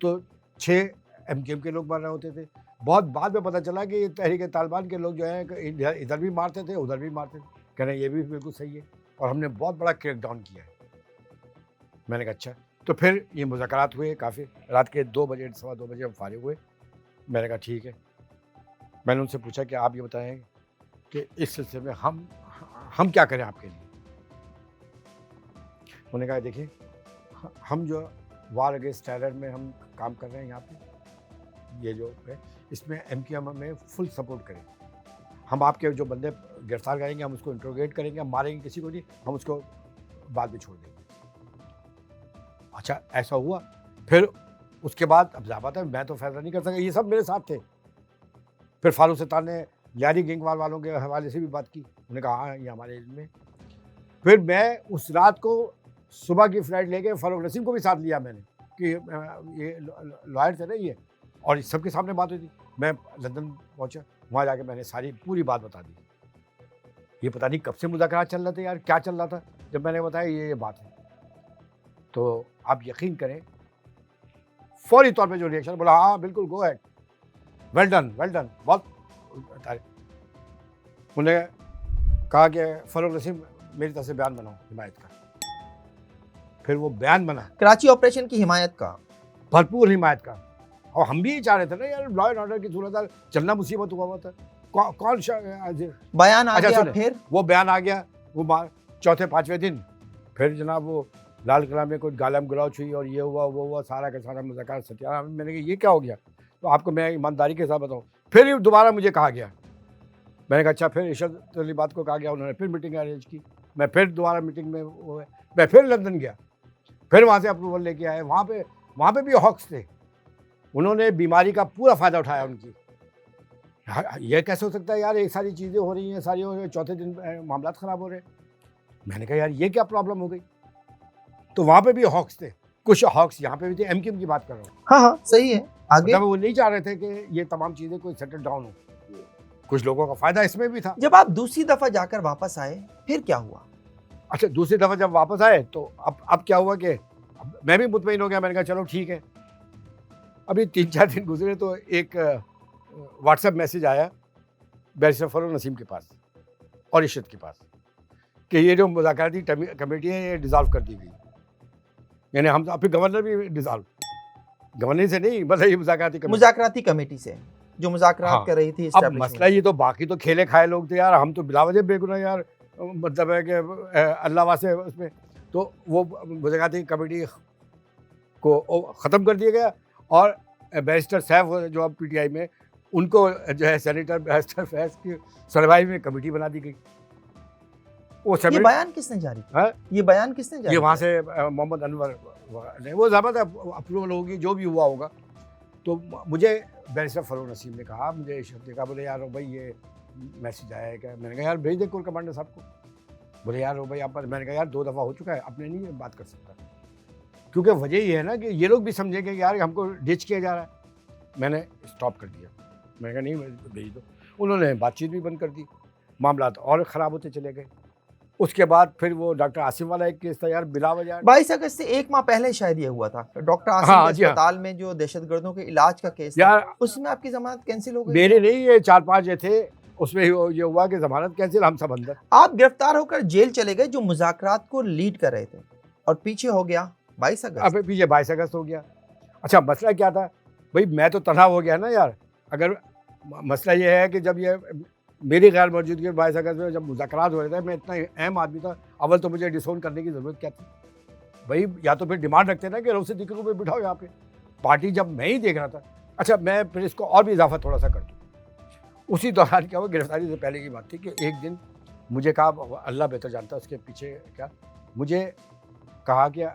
تو 6 MKM کے لوگ مر رہے ہوتے تھے. بہت بعد میں پتہ چلا کہ یہ تحریک طالبان کے لوگ جو ہیں ادھر بھی مارتے تھے ادھر بھی مارتے تھے. کہہ رہے ہیں یہ بھی بالکل صحیح ہے, اور ہم نے بہت بڑا کریک ڈاؤن کیا ہے. میں نے کہا اچھا. تو پھر یہ مذاکرات ہوئے کافی, رات کے 2 بجے 2:15 بجے ہم فارغ ہوئے. میں نے کہا ٹھیک ہے. میں نے ان سے پوچھا کہ آپ یہ بتائیں کہ اس سلسلے میں ہم کیا کریں آپ کے لیے. انہوں نے کہا دیکھیں ہم جو وار اگینسٹ ٹیرر میں ہم کام کر رہے ہیں یہاں پہ, یہ جو ہے اس میں MKM ہمیں فل سپورٹ کریں. ہم آپ کے جو بندے گرفتار کریں گے ہم اس کو انٹروگیٹ کریں گے, ہم ماریں گے کسی کو نہیں, ہم اس کو بعد میں چھوڑ دیں گے. اچھا ایسا ہوا. پھر اس کے بعد اب ضابطہ ہے میں تو فیصلہ نہیں کر سکا, یہ سب میرے ساتھ تھے. پھر فاروق ستار نے لیاری گینگوار والوں کے حوالے سے بھی بات کی, انہوں نے کہا ہاں یہ ہمارے علم میں. پھر میں اس رات کو صبح کی فلائٹ لے کے فاروق نسیم کو بھی ساتھ لیا میں نے, کہ یہ لائر تھے نا یہ, اور اس سب کے سامنے بات ہوئی تھی. میں لندن پہنچا, وہاں جا کے میں نے ساری پوری بات بتا دی. یہ پتہ نہیں کب سے مذاکرات چل رہے تھے یار, کیا چل رہا تھا. جب میں نے بتایا یہ بات ہے تو آپ یقین کریں فوری طور پہ جو ریئیکشن, بولا ہاں بالکل گو ہیڈ, ویل ڈن بہت تعریف. انہوں نے کہا کہ فاروق نسیم میری طرف سے بیان بناؤ حمایت کا. پھر وہ بیان بنا کراچی آپریشن کی حمایت کا, بھرپور حمایت کا. اور ہم بھی چاہ رہے تھے نا یار لا اینڈ آرڈر کی صورت چلنا مصیبت ہوا تھا. کون بیان آ گیا. پھر وہ بیان آ گیا, وہ چوتھے 5ویں دن پھر جناب وہ لال قلعہ میں کوئی گالم گلوچ ہوئی اور یہ ہوا وہ ہوا, سارا کا سارا مذاکرات ستیہ. میں نے کہا یہ کیا ہو گیا, تو آپ کو میں ایمانداری کے ساتھ بتاؤں. پھر دوبارہ مجھے کہا گیا, میں نے کہا اچھا. پھر عشرت علی بات کو کہا گیا, انہوں نے پھر میٹنگ ارینج کی. میں پھر دوبارہ میٹنگ میں میں پھر لندن گیا, پھر وہاں سے اپروول لے کے آئے. وہاں پہ بھی ہاکس تھے, انہوں نے بیماری کا پورا فائدہ اٹھایا ان کی. یہ کیسے ہو سکتا ہے یار, ایک ساری چیزیں ہو رہی ہیں ساری ہو رہی ہیں, چوتھے دن معاملات خراب ہو رہے ہیں. میں نے کہا یار یہ کیا پرابلم ہو گئی. تو وہاں پہ بھی ہاکس تھے, کچھ ہاکس یہاں پہ بھی تھے. MKM کی بات کر رہا ہوں. ہاں صحیح ہے. آگے وہ نہیں چاہ رہے تھے کہ یہ تمام چیزیں کوئی سیٹل ڈاؤن ہو. کچھ لوگوں کا فائدہ اس میں بھی تھا. جب آپ دوسری دفعہ جا کر واپس آئے پھر کیا ہوا؟ اچھا دوسری دفعہ جب واپس آئے تو اب کیا ہوا کہ میں بھی مطمئن ہو گیا. میں نے کہا چلو ٹھیک ہے. ابھی 3-4 دن گزرے تو ایک واٹس ایپ میسج آیا بیرسٹر فاروق نسیم کے پاس اور عشرت کے پاس کہ یہ جو مذاکراتی کمیٹی ہے یہ ڈیزالو کر دی گئی. یعنی ہم پھر گورنر بھی ڈیزالو, گورنر سے نہیں مطلب یہ مذاکراتی کمیٹی سے جو مذاکرات کر رہی تھی. اب مسئلہ یہ تو باقی تو کھیلے کھائے لوگ تھے یار, ہم تو بلا وجہ بے گناہ یار, مطلب ہے کہ اللہ واسطے اس میں. تو وہ مذاکراتی کمیٹی کو ختم کر دیا گیا اور بیرسٹر سیف جو اب PTI میں ان کو جو ہے سینیٹر بیرسٹر فیض کی سروائیو میں کمیٹی بنا دی گئی. وہ یہ سیمنٹ بیان کس نے جاری کیا؟ ہاں؟ یہ بیان کس نے جاری یہ وہاں کیا؟ سے محمد انور نے، وہ ضابطہ اپروول ہوگی جو بھی ہوا ہوگا. تو مجھے بیرسٹر فروغ نسیم نے کہا، مجھے اشرف نے کہا، بولے یار بھائی یہ میسج آیا ہے کیا؟ میں نے کہا یار بھیج دے کور کمانڈر صاحب کو. بولے یار بھائی آپ، میں نے کہا یار 2 دفعہ ہو چکا ہے، اپنے نہیں بات کر سکتا، کیونکہ وجہ یہ ہے نا کہ یہ لوگ بھی سمجھیں کہ یار ہم کو ڈچ کیا جا رہا ہے. میں نے اسٹاپ کر دیا، میں نے کہا نہیں بھیج دو. انہوں نے بات چیت بھی بند کر دی، معاملات اور خراب ہوتے چلے گئے. اس کے بعد پھر وہ ڈاکٹر عاصم والا ایک کیس تھا یار، بلا وجہ. 22 اگست سے 1 ماہ پہلے شاید یہ ہوا تھا ڈاکٹر عاصم ہاں کے جی ہاں اسپتال میں جو دہشت گردوں کے علاج کا کیس تھا، یار اس میں آپ کی ضمانت کینسل ہو گئی. میرے نہیں، یہ 4-5 جو تھے اس میں یہ ہوا کہ ضمانت کینسل، ہم سب اندر. آپ گرفتار ہو کر جیل چلے گئے جو مذاکرات کو لیڈ کر رہے تھے، اور پیچھے ہو گیا 22 اگست. اب پیچھے 22 اگست ہو گیا. اچھا مسئلہ کیا تھا بھائی؟ میں تو تنہا ہو گیا نا یار. اگر مسئلہ یہ ہے کہ جب یہ میری غیر موجودگی 22 اگست میں جب مذاکرات ہو رہے تھے، میں اتنا اہم آدمی تھا، اول تو مجھے ڈسون کرنے کی ضرورت کیا تھی بھائی؟ یا تو پھر ڈیمانڈ رکھتے نا کہ رؤف صدیقی کو بھی بٹھاؤ یہاں پہ. پارٹی جب میں ہی دیکھ رہا تھا. اچھا میں پھر اس کو اور بھی اضافہ تھوڑا سا کر دوں. اسی دوران کیا ہوا، گرفتاری سے پہلے کی بات تھی کہ ایک دن مجھے کہا، اللہ بہتر جانتا ہے اس کے پیچھے کیا، مجھے کہا کہ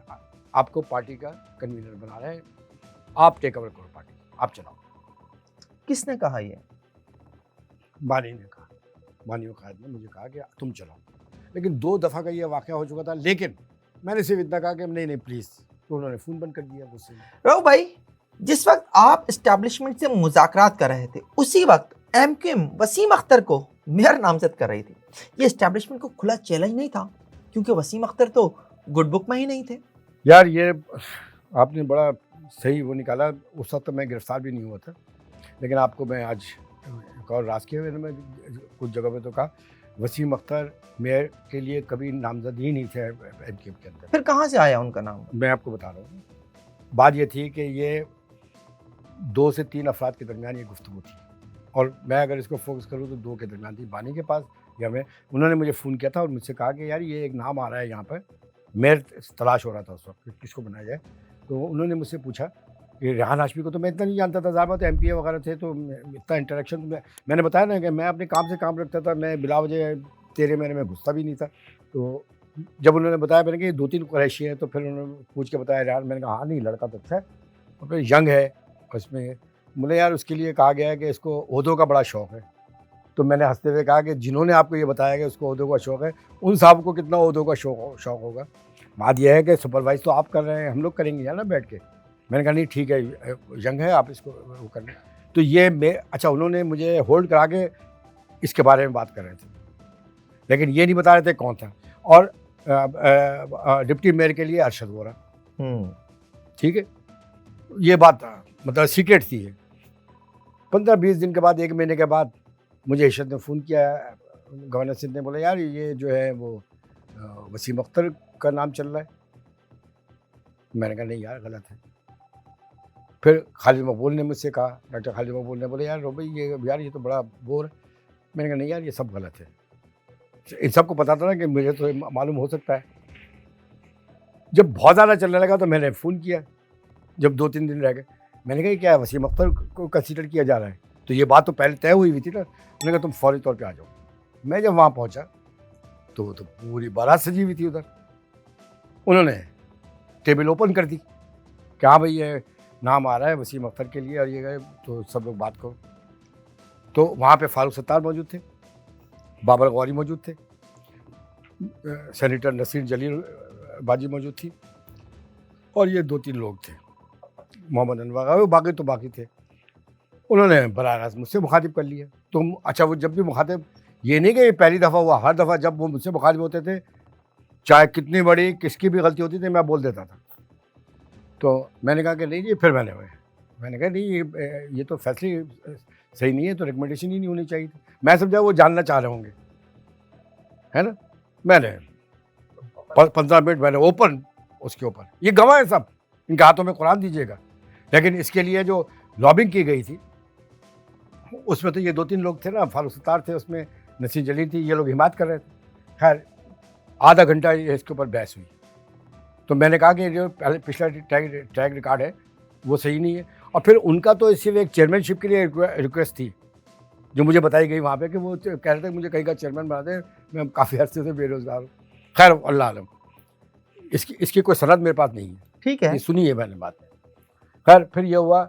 آپ کو پارٹی کا کنوینر بنا رہے ہیں، آپ ٹیک اوور کرو پارٹی، آپ چلاؤ. کس نے کہا یہ؟ بانی نے کہا، بانی قائد نے مجھے کہا کہ تم چلاؤ. لیکن 2 دفعہ کا یہ واقعہ ہو چکا تھا، لیکن میں نے صرف اتنا کہا کہ نہیں پلیز. تو انہوں نے فون بند کر دیا غصے میں. رؤف بھائی، جس وقت آپ اسٹیبلشمنٹ سے مذاکرات کر رہے تھے، اسی وقت ایم کیو ایم وسیم اختر کو میئر نامزد کر رہی تھی. یہ اسٹیبلشمنٹ کو کھلا چیلنج نہیں تھا، کیونکہ وسیم اختر تو گڈ بک میں ہی نہیں تھے. یار یہ آپ نے بڑا صحیح وہ نکالا. اس وقت میں گرفتار بھی نہیں ہوا تھا، لیکن آپ کو میں آج ایک اور راز کیا، میں نے کچھ جگہ پہ تو کہا وسیم اختر میئر کے لیے کبھی نامزد ہی نہیں تھے ایم کیو ایم کے اندر. پھر کہاں سے آیا ان کا نام؟ میں آپ کو بتا رہا ہوں. بات یہ تھی کہ یہ 2 سے 3 افراد کے درمیان یہ گفتگو تھی، اور میں اگر اس کو فوکس کروں تو 2 کے درمیان تھی، بانی کے پاس یا میں. انہوں نے مجھے فون کیا تھا اور مجھ سے کہا کہ یار یہ ایک نام آ رہا ہے یہاں پر، میئر تلاش ہو رہا تھا اس وقت کس کو بنایا جائے. تو انہوں نے مجھ سے پوچھا کہ ریحان ہاشمی کو تو میں اتنا نہیں جانتا تھا، ظاہر بات ہے ایم پی اے وغیرہ تھے تو اتنا انٹریکشن میں نے بتایا نا کہ میں اپنے کام سے کام رکھتا تھا، میں بلا وجہ تیرے میرے میں گھستا بھی نہیں تھا. تو جب انہوں نے بتایا میں نے کہ 2-3 قریشی ہیں، تو پھر انہوں نے پوچھ کے بتایا ریحان. میں نے کہا ہاں نہیں لڑکا تو اچھا ہے، اور پھر ینگ ہے اس میں. مجھے یار اس کے لیے کہا گیا ہے کہ اس کو عہدوں کا بڑا شوق ہے. تو میں نے ہنستے ہوئے کہا کہ جنہوں نے آپ کو یہ بتایا کہ اس کو عہدوں کا شوق ہے، ان صاحب کو کتنا عہدوں کا شوق ہوگا. بات یہ ہے کہ سپروائز تو آپ کر رہے ہیں، ہم لوگ کریں گے نا بیٹھ کے. میں نے کہا نہیں ٹھیک ہے، ینگ ہے آپ اس کو وہ کر لیں. تو یہ اچھا انہوں نے مجھے ہولڈ کرا کے اس کے بارے میں بات کر رہے تھے، لیکن یہ نہیں بتا رہے تھے کون تھا. اور ڈپٹی میئر کے لیے ارشد وورا. ٹھیک ہے، یہ بات مطلب سیکرٹ تھی. 15-20 دن کے بعد، 1 مہینے کے بعد مجھے ارشد نے فون کیا، گورنر سندھ نے بولا یار یہ جو ہے وہ وسیم اختر کا نام چل رہا ہے. میں نے کہا نہیں یار غلط ہے. پھر خالد مقبول نے مجھ سے کہا، ڈاکٹر خالد مقبول نے بولا یار بھائی یہ تو بڑا بور ہے. میں نے کہا نہیں یار یہ سب غلط ہے. ان سب کو پتا تھا نا کہ مجھے تو معلوم ہو سکتا ہے. جب بہت زیادہ چلنے لگا تو میں نے فون کیا، جب 2-3 دن رہ گئے. میں نے کہا کیا وسیم اختر کو کنسیڈر کیا جا رہا ہے؟ تو یہ بات تو پہلے طے ہوئی تھی نا. میں نے کہا تم فوری طور پہ آ جاؤ. میں جب وہاں پہنچا تو پوری بارات سجی ہوئی تھی ادھر. انہوں نے ٹیبل اوپن کر دی کہ ہاں بھائی یہ نام آ رہا ہے وسیم اختر کے لیے، اور یہ گئے تو سب لوگ بات کرو. تو وہاں پہ فاروق ستار موجود تھے، بابر غوری موجود تھے، سینیٹر نصیر جلیل باجی موجود تھی، اور یہ 2-3 لوگ تھے، محمد انور، باقی تو باقی تھے. انہوں نے براہ راست مجھ سے مخاطب کر لیا. تو اچھا وہ جب بھی مخاطب، یہ نہیں کہ یہ پہلی دفعہ ہوا، ہر دفعہ جب وہ مجھ سے مخاطب ہوتے تھے، چاہے کتنی بڑی کس کی بھی غلطی ہوتی تھی میں بول دیتا تھا. تو میں نے کہا کہ نہیں جی، پھر میں نے کہا نہیں یہ تو فیصلے صحیح نہیں ہے، تو ریکمنڈیشن ہی نہیں ہونی چاہیے تھی. میں سمجھا وہ جاننا چاہ رہے ہوں گے، ہے نا. میں نے 15 منٹ میں نے اوپن اس کے اوپر، یہ گواہ ہیں سب، ان کے ہاتھوں میں قرآن دیجیے گا. لیکن اس کے لیے جو لابنگ کی گئی تھی اس میں تو یہ 2-3 لوگ تھے نا، فاروق ستار تھے اس میں، نصیر جلیل تھی، یہ لوگ حمایت کر رہے تھے. خیر آدھا گھنٹہ اس کے اوپر بحث ہوئی. تو میں نے کہا کہ جو پچھلا ٹریک ریکارڈ ہے وہ صحیح نہیں ہے. اور پھر ان کا تو صرف ایک چیئرمین شپ کے لیے ریکویسٹ تھی، جو مجھے بتائی گئی وہاں پہ کہ وہ کہہ رہے تھے مجھے کہیں کا چیئرمین بنا دیں, میں کافی عرصے سے بے روزگار ہوں. خیر اللہ عالم, اس کی کوئی سند میرے پاس نہیں ہے, ٹھیک ہے. یہ سنی ہے میں نے بات. خیر پھر یہ ہوا,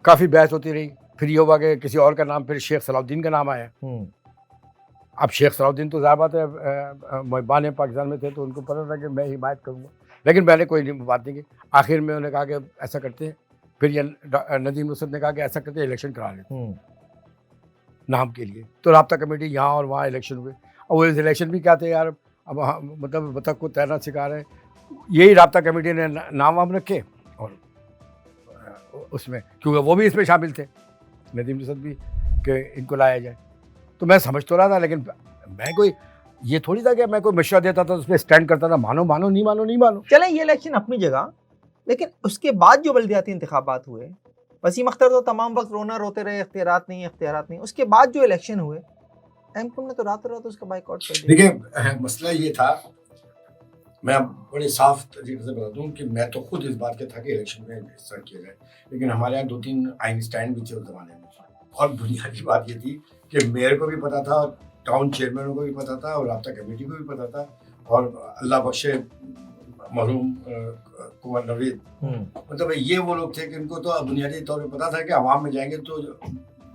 کافی بحث ہوتی رہی. پھر یہ ہوا کہ کسی اور کا نام, پھر شیخ صلاح الدین کا نام آیا. اب شیخ صلاح الدین تو ظاہر بات ہے محبان پاکستان میں تھے, تو ان کو پتہ تھا کہ میں حمایت کروں گا, لیکن میں نے کوئی بات نہیں کی. آخر میں انہوں نے کہا کہ ایسا کرتے ہیں, پھر یہ ندیم نصرت نے کہا کہ ایسا کرتے ہیں الیکشن کرا لیتے ہیں نام کے لیے. تو رابطہ کمیٹی یہاں اور وہاں الیکشن ہوئے. اور وہ الیکشن بھی کیا تھے یار, اب مطلب بطخ کو تیرنا سکھا رہے ہیں. یہی رابطہ کمیٹی نے نام وام رکھے, اور اس میں کیونکہ وہ بھی اس میں شامل تھے, ندیم نصرت بھی, کہ ان کو لایا جائے. تو میں سمجھ تو رہا تھا, لیکن میں کوئی یہ تھوڑی تھا کہ میں کوئی مشورہ دیتا تھا اس پہ اسٹینڈ کرتا تھا, مانو مانو نہیں مانو نہیں مانو. چلیں یہ الیکشن اپنی جگہ, لیکن اس کے بعد جو بلدیاتی انتخابات ہوئے, وسیم اختر تو تمام وقت روتے رہے اختیارات نہیں. اس کے بعد جو الیکشن ہوئے, ایم کیو نے تو رات اس کا بائیکاٹ کر دیا. دیکھیں مسئلہ یہ تھا, میں بڑے صاف طریقے سے بتا دوں کہ میں تو خود اس بات کے تھا کہ الیکشن میں حصہ کیا جائے, لیکن ہمارے یہاں 2-3 آئین اسٹینڈ بھی تھے اس زمانے میں. اور بنیادی بات یہ تھی کہ میئر کو بھی پتا تھا, ٹاؤن چیئرمینوں کو بھی پتا تھا, اور رابطہ کمیٹی کو بھی پتا تھا, اور اللہ بخشے مرحوم کنور نوید, مطلب یہ وہ لوگ تھے کہ ان کو تو بنیادی طور پہ پتا تھا کہ عوام میں جائیں گے تو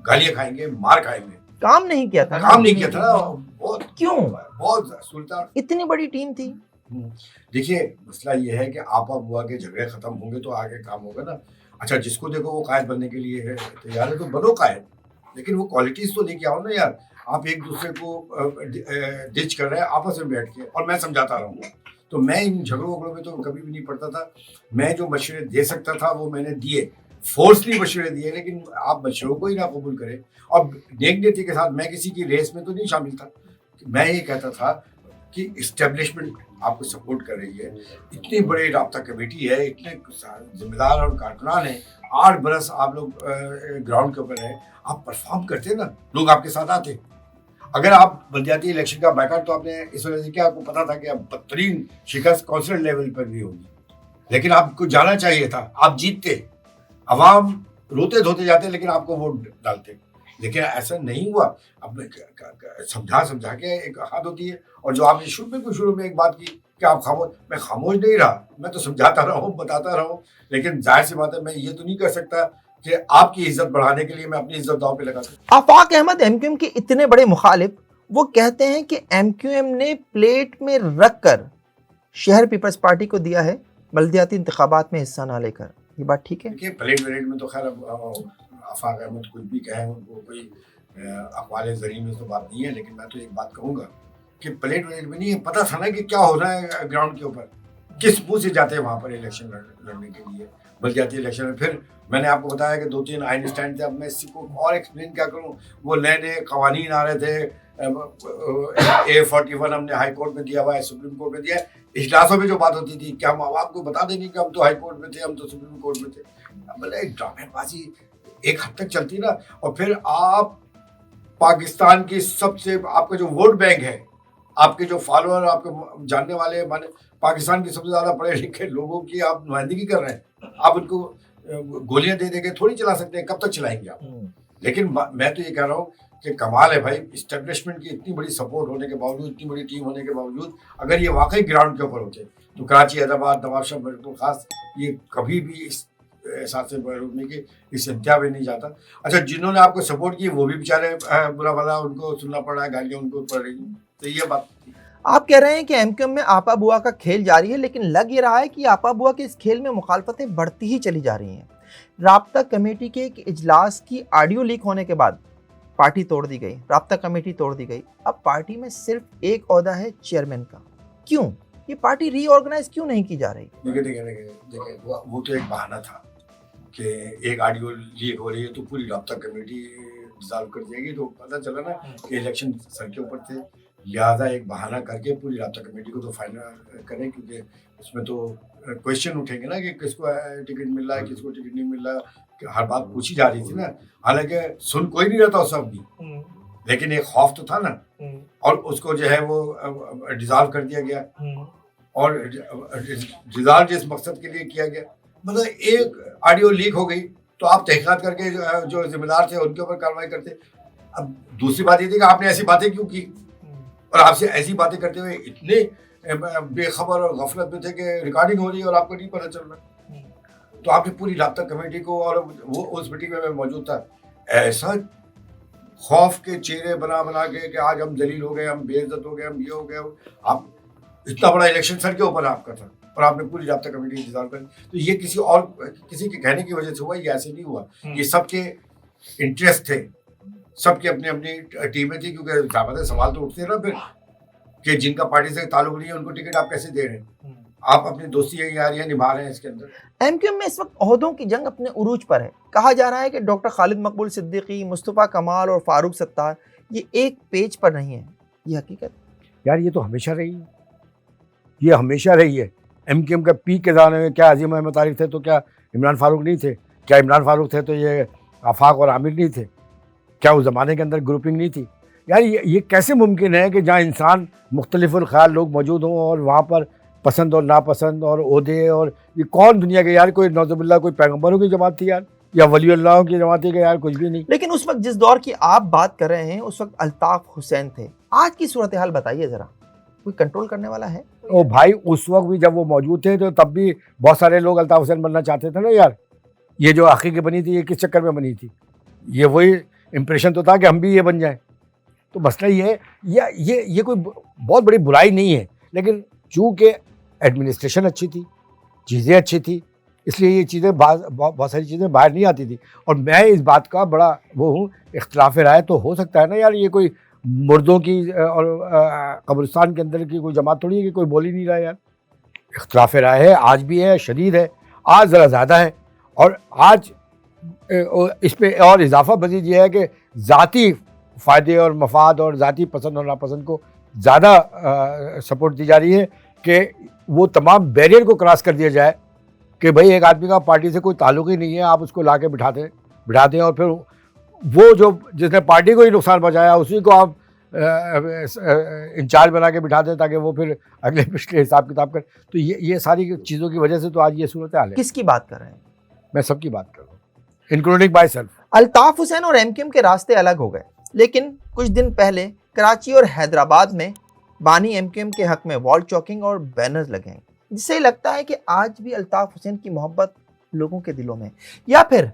گالیاں کھائیں گے, مار کھائیں گے. کام نہیں کیا تھا, بہت کیوں, بہت سلطان, اتنی بڑی ٹیم تھی. دیکھیے مسئلہ یہ ہے کہ آپا بوا کے جھگڑے ختم ہوں گے تو آگے کام ہوگا نا. اچھا جس کو دیکھو وہ قائد بننے کے لیے ہے تیار ہے تو بنو قائد, لیکن وہ کوالٹیز تو لے کے آؤ نا یار. آپ ایک دوسرے کو ڈچ کر رہے ہیں آپس میں بیٹھ کے, اور میں سمجھاتا رہا ہوں. تو میں ان جھگڑوں وگڑوں میں تو کبھی بھی نہیں پڑتا تھا. میں جو مشورے دے سکتا تھا وہ میں نے دیے, فورسلی مشورے دیے, لیکن آپ مشوروں کو ہی نہ قبول کریں. اور نیک نیتی کے ساتھ میں کسی کی ریس میں تو نہیں شامل تھا. میں یہ کہتا تھا کہ اسٹیبلشمنٹ آپ کو سپورٹ کر رہی ہے, اتنی بڑی رابطہ کمیٹی ہے, اتنے ذمہ دار اور کارکنان ہیں, 8 برس آپ لوگ گراؤنڈ کے اوپر ہیں, آپ پرفارم کرتے نا, لوگ آپ کے ساتھ آتے. اگر آپ بلدیاتی الیکشن کا بیکاٹ تو آپ نے اس وجہ سے کیا, آپ کو پتا تھا کہ اب بدترین شکست کونسلر لیول پر بھی ہوگی, لیکن آپ کو جانا چاہیے تھا, آپ جیتتے, عوام روتے دھوتے جاتے لیکن آپ کو ووٹ ڈالتے. لیکن ایسا نہیں ہوا. اب سمجھا کے ایک حد ہوتی ہے. اور جو آپ نے شروع میں ایک بات کی کہ آپ خاموش, میں خاموش نہیں رہا, میں تو سمجھاتا رہا ہوں, بتاتا رہا ہوں, لیکن ظاہر سی بات ہے میں یہ تو نہیں کر سکتا کہ آپ کی عزت بڑھانے کے لیے میں اپنی عزت داؤ پہ لگا سکتا. آفاق احمد ایم کیو ایم کے اتنے بڑے مخالف, وہ کہتے ہیں کہ ایم کیو ایم نے پلیٹ میں رکھ کر شہر پیپلز پارٹی کو دیا ہے بلدیاتی انتخابات میں حصہ نہ لے کر. یہ بات ٹھیک ہے؟ دیکھیے پلیٹ ولیٹ میں تو خیر آفاق احمد کچھ بھی کہیں, وہ کوئی اقوال زرعی میں تو بات نہیں ہے, لیکن میں تو ایک بات کہوں گا کہ پلیٹ ولیٹ میں نہیں, پتہ تھا نا کہ کیا ہو رہا ہے گراؤنڈ کے اوپر, کس منہ سے جاتے ہیں وہاں پر الیکشن لڑنے کے لیے, بلدیاتی الیکشن میں. پھر میں نے آپ کو بتایا کہ 2-3 آئین اسٹینڈ تھے. اب میں اس کو اور ایکسپلین کیا کروں, وہ نئے قوانین آ رہے تھے, A41 ہم نے ہائی کورٹ میں دیا ہوا ہے, سپریم کورٹ میں دیا ہے. اجلاسوں میں جو بات ہوتی تھی کہ ہم عوام کو بتا دیں گے کہ ہم تو ہائی کورٹ میں تھے, ہم تو سپریم کورٹ میں تھے. مطلب ڈرامے بازی ایک حد تک چلتی نا. اور پھر آپ پاکستان کی سب سے, آپ کا جو ووٹ بینک ہے, آپ کے جو فالوور, آپ کے جاننے والے, پاکستان کی سب سے زیادہ پڑھے لکھے لوگوں کی آپ نمائندگی کر رہے ہیں. آپ ان کو گولیاں دے دے کے تھوڑی چلا سکتے ہیں, کب تک چلائیں گے آپ؟ لیکن میں تو یہ کہہ رہا ہوں کہ کمال ہے بھائی, اسٹیبلشمنٹ کی اتنی بڑی سپورٹ ہونے کے باوجود, اتنی بڑی ٹیم ہونے کے باوجود, اگر یہ واقعی گراؤنڈ کے اوپر ہوتے تو کراچی, حیدرآباد, نواب شاہ میرپور خاص, یہ کبھی بھی اس احساس سے روکنے کے اس انتہا میں نہیں جاتا. اچھا جنہوں نے آپ کو سپورٹ کی وہ بھی بیچارے برا بھلا ان کو سننا پڑ رہا ہے, گالیاں ان کو پڑ رہی ہیں. تو یہ بات آپ کہہ رہے ہیں کہ ایم کیو ایم میں آپا بوا کا کھیل جاری ہے, لیکن لگ یہ رہا ہے کہ آپا بوا کے اس کھیل میں مخالفتیں بڑھتی ہی چلی جا رہی ہیں. رابطہ کمیٹی کے ایک اجلاس کی آڈیو لیک ہونے کے بعد پارٹی توڑ دی گئی, رابطہ کمیٹی توڑ دی گئی. اب پارٹی میں صرف ایک عہدہ ہے چیئرمین کا. کیوں یہ پارٹی ری آرگنائز کیوں نہیں کی جا رہی؟ دیکھیں وہ تو ایک بہانہ تھا کہ ایک آڈیو لیک ہو رہی ہے تو پوری رابطہ کمیٹی ڈیزالو کر دے گی. تو پتہ چلا نا کہ الیکشن سر کے اوپر تھے, لہٰذا ایک بہانہ کر کے پوری رابطہ کمیٹی کو تو فائنل کریں, کیونکہ اس میں تو کویشچن اٹھیں گے نا کہ کس کو ٹکٹ مل رہا ہے, کس کو ٹکٹ نہیں مل رہا, کہ ہر بات پوچھی جا رہی تھی نا. حالانکہ سن کوئی نہیں رہتا اس وقت بھی, لیکن ایک خوف تو تھا نا, اور اس کو جو ہے وہ ڈیزالو کر دیا گیا. اور ڈیزالو جس مقصد کے لیے کیا گیا, مطلب ایک آڈیو لیک ہو گئی تو آپ تحقیقات کر کے جو ذمہ دار تھے ان کے اوپر کارروائی کرتے. اب دوسری بات یہ تھی کہ آپ نے ایسی باتیں کیوں کی, اور آپ سے ایسی باتیں کرتے ہوئے اتنے بے خبر اور غفلت میں تھے کہ ریکارڈنگ ہو رہی ہے اور آپ کو نہیں پتہ چل رہا. تو آپ نے پوری رابطہ کمیٹی کو, اور وہ اس میٹنگ میں موجود تھا, ایسا خوف کے چہرے بنا بنا کے کہ آج ہم ذلیل ہو گئے, ہم بے عزت ہو گئے, ہم یہ ہو گئے. آپ اتنا بڑا الیکشن سر کے اوپر آپ کا تھا اور آپ نے پوری رابطہ کمیٹی انتظار کر. تو یہ کسی کے کہنے کی وجہ سے ہوا, یہ ایسے نہیں ہوا. یہ سب کے انٹرسٹ تھے, سب کی اپنی اپنی ٹیمیں تھیں, کیونکہ زیادہ سوال تو اٹھتے ہیں نا پھر کہ جن کا پارٹی سے تعلق نہیں ہے ان کو ٹکٹ آپ کیسے دے رہے ہیں, آپ اپنی دوستی یاریاں نبھا رہے ہیں اس کے اندر. ایم کیو ایم میں اس وقت عہدوں کی جنگ اپنے عروج پر ہے. کہا جا رہا ہے کہ ڈاکٹر خالد مقبول صدیقی, مصطفیٰ کمال اور فاروق ستار یہ ایک پیج پر نہیں ہیں. یہ حقیقت یار یہ تو ہمیشہ رہی ہے, یہ ہمیشہ رہی ہے. ایم کیو ایم کا پیک کے زمانے میں کیا عظیم احمد طارق تھے تو کیا عمران فاروق نہیں تھے؟ کیا عمران فاروق تھے تو یہ آفاق اور عامر نہیں تھے؟ کیا اس زمانے کے اندر گروپنگ نہیں تھی؟ یار یہ کیسے ممکن ہے کہ جہاں انسان مختلف الخیال لوگ موجود ہوں اور وہاں پر پسند اور ناپسند اور عہدے, اور یہ کون دنیا کے یار, کوئی نعوذ باللہ کوئی پیغمبروں کی جماعت تھی یار, یا ولی اللہ کی جماعت تھی کہ یار کچھ بھی نہیں. لیکن اس وقت جس دور کی آپ بات کر رہے ہیں اس وقت الطاف حسین تھے. آج کی صورتحال بتائیے ذرا, کوئی کنٹرول کرنے والا ہے؟ او بھائی اس وقت بھی جب وہ موجود تھے تو تب بھی بہت سارے لوگ الطاف حسین بننا چاہتے تھے نا یار. یہ جو حقیقی بنی تھی یہ کس چکر میں بنی تھی؟ یہ وہی امپریشن تو تھا کہ ہم بھی یہ بن جائیں. تو مسئلہ یہ ہے, یہ کوئی بہت بڑی برائی نہیں ہے, لیکن چونکہ ایڈمنسٹریشن اچھی تھی, چیزیں اچھی تھی, اس لیے یہ چیزیں بہت ساری چیزیں باہر نہیں آتی تھی. اور میں اس بات کا بڑا وہ ہوں, اختلاف رائے تو ہو سکتا ہے نا یار, یہ کوئی مردوں کی اور قبرستان کے اندر کی کوئی جماعت تھوڑی ہے کہ کوئی بول ہی نہیں رہا یار. اختلاف رائے ہے, آج بھی ہے, شدید ہے, آج ذرا زیادہ ہے. اور آج اس پہ اور اضافہ مزید یہ ہے کہ ذاتی فائدے اور مفاد اور ذاتی پسند اور ناپسند کو زیادہ سپورٹ دی جا رہی ہے کہ وہ تمام بیریئر کو کراس کر دیا جائے کہ بھئی ایک آدمی کا پارٹی سے کوئی تعلق ہی نہیں ہے, آپ اس کو لا کے بٹھا دیں اور پھر وہ جو جس نے پارٹی کو ہی نقصان پہنچایا اسی کو آپ انچارج بنا کے بٹھا دیں تاکہ وہ پھر اگلے پچھلے حساب کتاب کر. تو یہ ساری چیزوں کی وجہ سے تو آج یہ صورتحال ہے. کس کی بات کر رہے ہیں؟ میں سب کی بات کر رہا ہوں, including by self. Altaf Hussain اور ایم کیو ایم کے راستے الگ ہو گئے, لیکن کچھ دن پہلے کراچی اور حیدرآباد میں بانی ایم کیو ایم کے حق میں وال چاکنگ اور بینرز لگے ہیں, جس سے لگتا ہے کہ آج بھی الطاف حسین کی محبت لوگوں کے دلوں میں, یا پھر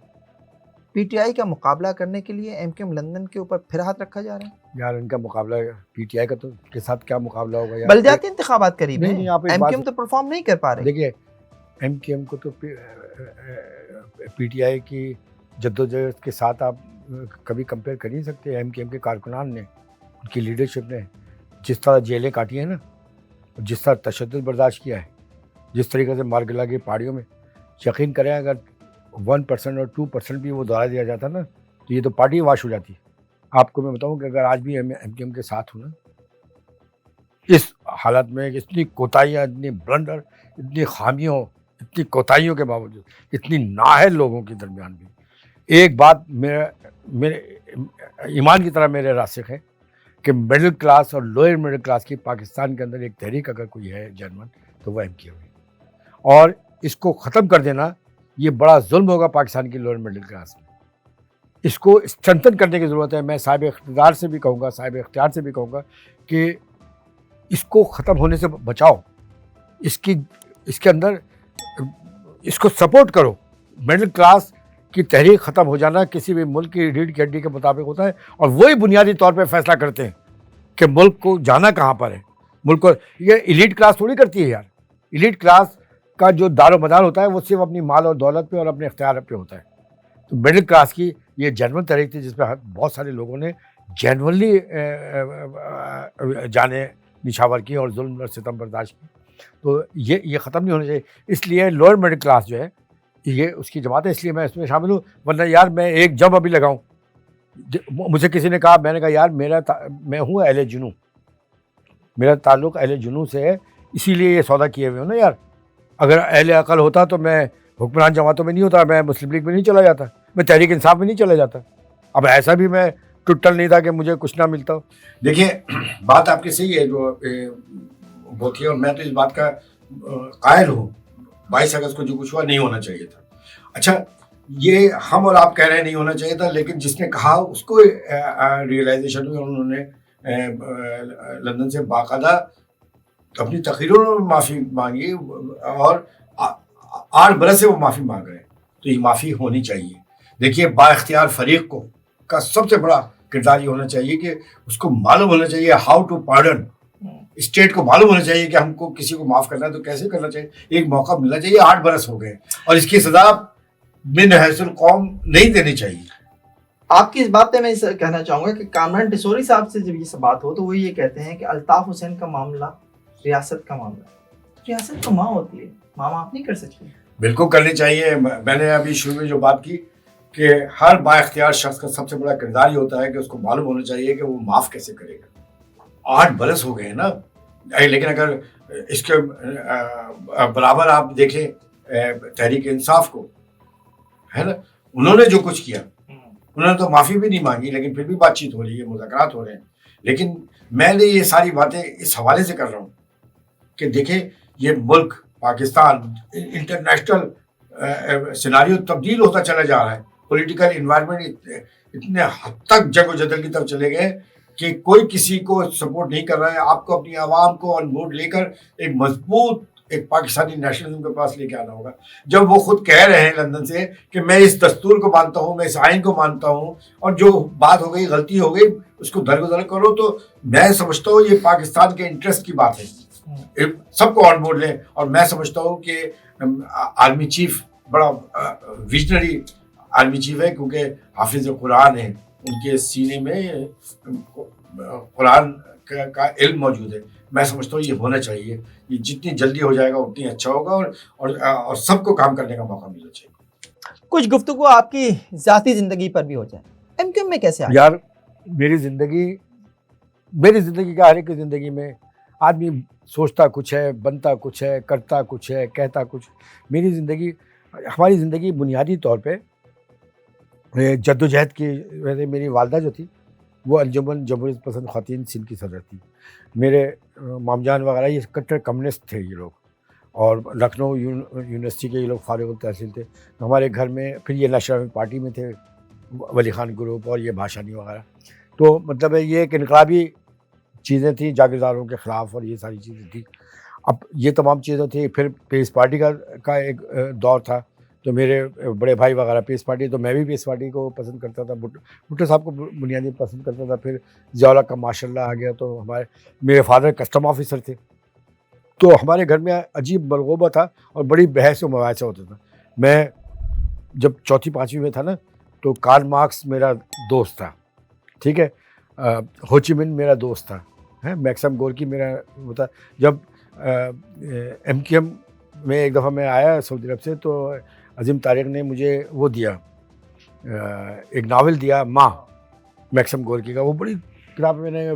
پی ٹی آئی کا مقابلہ کرنے کے لیے ایم کیو ایم لندن کے اوپر پھر ہاتھ رکھا جا رہا ہے. یار ان کا مقابلہ پی ٹی آئی کا تو کے ساتھ کیا مقابلہ ہوگا یار؟ بلدیاتی انتخابات قریب ہیں, نہیں, آپ ایم کیو ایم تو پرفارم نہیں کر پا رہے. دیکھیے ایم کیو ایم کو تو پی ٹی آئی کی جدوجہد کے ساتھ آپ کبھی کمپیئر کر نہیں سکتے. ایم کیو ایم کے کارکنان نے, ان کی لیڈرشپ نے جس طرح جیلیں کاٹی ہیں نا, جس طرح تشدد برداشت کیا ہے, جس طریقے سے مارگلا کی پہاڑیوں میں, یقین کریں اگر 1% اور 2% بھی وہ دوہرا دیا جاتا نا تو یہ تو پارٹی واش ہو جاتی. آپ کو میں بتاؤں کہ اگر آج بھی ایم کیو ایم کے ساتھ ہوں نا, اس حالت میں اتنی کوتاہیاں, اتنی بلنڈر, اتنی خامیوں, اتنی کوتاہیوں کے باوجود, اتنی نااہل لوگوں کے درمیان بھی ایک بات میرے ایمان کی طرح میرے راسخ ہے کہ مڈل کلاس اور لوئر مڈل کلاس کی پاکستان کے اندر ایک تحریک اگر کوئی ہے جرمن تو وہ ایم کیو ایم ہے. اور اس کو ختم کر دینا یہ بڑا ظلم ہوگا پاکستان کی لوئر مڈل کلاس میں. اس کو اسٹرنتھن کرنے کی ضرورت ہے. میں صاحب اقتدار سے بھی کہوں گا, صاحب اختیار سے بھی کہوں گا کہ اس کو ختم ہونے سے بچاؤ, اس کے اندر اس کو سپورٹ کرو. مڈل کلاس کی تحریک ختم ہو جانا کسی بھی ملک کی ریڑھ کی ہڈی کے مطابق ہوتا ہے, اور وہی بنیادی طور پہ فیصلہ کرتے ہیں کہ ملک کو جانا کہاں پر ہے. ملک کو یہ ایلیٹ کلاس تھوڑی کرتی ہے یار. ایلیٹ کلاس کا جو دار و مدار ہوتا ہے وہ صرف اپنی مال اور دولت پہ اور اپنے اختیار پہ ہوتا ہے. تو مڈل کلاس کی یہ جنرل تحریک تھی جس پہ بہت سارے لوگوں نے جنرلی جانے نشاور کی اور ظلم اور ستم برداشت کی. تو یہ ختم نہیں ہونا چاہیے. اس لیے لوئر مڈل کلاس جو ہے یہ اس کی جماعت ہے, اس لیے میں اس میں شامل ہوں. ورنہ یار میں ایک جب ابھی لگاؤں, مجھے کسی نے کہا, میں نے کہا یار میں ہوں اہل جنوں, میرا تعلق اہل جنوں سے ہے, اسی لیے یہ سودا کیے ہوئے ہوں نا یار. اگر اہل عقل ہوتا تو میں حکمران جماعتوں میں نہیں ہوتا, میں مسلم لیگ میں نہیں چلا جاتا, میں تحریک انصاف میں نہیں چلا جاتا. اب ایسا بھی میں ٹوٹل نہیں تھا کہ مجھے کچھ نہ ملتا. دیکھیے بات آپ کی صحیح ہے جو ہوتی ہے, اور میں تو اس بات کا قائل ہوں 22 اگست کو جو کچھ ہوا نہیں ہونا چاہیے تھا. اچھا یہ ہم اور آپ کہہ رہے نہیں ہونا چاہیے تھا، لیکن جس نے کہا اس کو ریئلائزیشن ہوئی اور انہوں نے لندن سے باقاعدہ اپنی تقریروں میں معافی مانگی، اور 8 برس سے وہ معافی مانگ رہے ہیں، تو یہ معافی ہونی چاہیے. دیکھیے با اختیار فریق کو کا سب سے بڑا کردار یہ ہونا چاہیے کہ اس کو معلوم ہونا چاہیے ہاؤ ٹو پارڈن. اسٹیٹ کو معلوم ہونا چاہیے کہ ہم کو کسی کو معاف کرنا ہے تو کیسے کرنا چاہیے. ایک موقع ملنا چاہیے. 8 برس ہو گئے اور اس کی سزا من حیث القوم نہیں دینی چاہیے. آپ کی اس بات پہ میں کہنا چاہوں گا کہ کامران ٹسوری صاحب سے جب یہ سب بات ہو تو وہ یہ کہتے ہیں کہ الطاف حسین کا معاملہ ریاست کا معاملہ ہے. ریاست تو ماں ہوتی ہے، ماں معاف نہیں کر سکتی. بالکل کرنی چاہیے. میں نے ابھی شروع میں جو بات کی کہ ہر با اختیار شخص کا سب سے بڑا کردار یہ ہوتا ہے کہ اس کو معلوم ہونا چاہیے کہ وہ معاف کیسے کرے گا. 8 برس ہو گئے ہیں نا. لیکن اگر اس کے برابر آپ دیکھیں تحریک انصاف کو، ہے نا، انہوں نے جو کچھ کیا، انہوں نے تو معافی بھی نہیں مانگی، لیکن پھر بھی بات چیت ہو رہی ہے، مذاکرات ہو رہے ہیں. لیکن میں نے یہ ساری باتیں اس حوالے سے کر رہا ہوں کہ دیکھیں یہ ملک پاکستان انٹرنیشنل سیناریو تبدیل ہوتا چلا جا رہا ہے. پولیٹیکل انوائرمنٹ اتنے حد تک جنگ و جدل کی طرف چلے گئے کہ کوئی کسی کو سپورٹ نہیں کر رہا ہے. آپ کو اپنی عوام کو آن بورڈ لے کر ایک مضبوط ایک پاکستانی نیشنلزم کے پاس لے کے آنا ہوگا. جب وہ خود کہہ رہے ہیں لندن سے کہ میں اس دستور کو مانتا ہوں، میں اس آئین کو مانتا ہوں، اور جو بات ہو گئی غلطی ہو گئی اس کو درگزر کرو، تو میں سمجھتا ہوں یہ پاکستان کے انٹرسٹ کی بات ہے. سب کو آن بورڈ لیں. اور میں سمجھتا ہوں کہ آرمی چیف بڑا ویژنری آرمی چیف ہے، کیونکہ حافظ قرآن ہے، ان کے سینے میں قرآن کا علم موجود ہے. میں سمجھتا ہوں یہ ہونا چاہیے. یہ جتنی جلدی ہو جائے گا اتنی اچھا ہوگا، اور سب کو کام کرنے کا موقع ملنا چاہیے. کچھ گفتگو آپ کی ذاتی زندگی پر بھی ہو جائے. ایم کیو ایم میں کیسے آئے؟ یار میری زندگی کا ہر ایک کی زندگی میں آدمی سوچتا کچھ ہے، بنتا کچھ ہے، کرتا کچھ ہے، کہتا کچھ. ہماری زندگی بنیادی طور پہ جد و جہد کی. میری والدہ جو تھی وہ انجمن جمہوریت پسند خواتین سندھ کی صدر تھی. میرے مام جان وغیرہ یہ کٹر کمیونسٹ تھے یہ لوگ، اور لکھنؤ یونیورسٹی کے یہ لوگ فارغ التحصیل تھے. ہمارے گھر میں پھر یہ نیشنل پارٹی میں تھے، ولی خان گروپ اور یہ بھاشانی وغیرہ. تو مطلب یہ ایک انقلابی چیزیں تھیں جاگیرداروں کے خلاف، اور یہ ساری چیزیں تھیں. اب یہ تمام چیزیں تھیں. پھر پیس پارٹی کا ایک دور تھا، تو میرے بڑے بھائی وغیرہ پیس پارٹی، تو میں بھی پیس پارٹی کو پسند کرتا تھا. بھٹو صاحب کو بنیادی پسند کرتا تھا. پھر ضیاء الحق کا ماشاء اللہ آ گیا. تو میرے فادر کسٹم آفیسر تھے. تو ہمارے گھر میں عجیب ملغوبہ تھا اور بڑی بحث و مباحثہ ہوتا تھا. میں جب 4th 5ویں میں تھا نا، تو کارل مارکس میرا دوست تھا، ٹھیک ہے، ہو چی من میرا دوست تھا، میکسم گورکی میرا وہ تھا. جب ایم کیو ایم میں ایک دفعہ میں آیا سعودی عرب سے، تو عظیم طارق نے مجھے وہ دیا، ایک ناول دیا، ماں، میکسم گورکی کا. وہ بڑی کتاب میں نے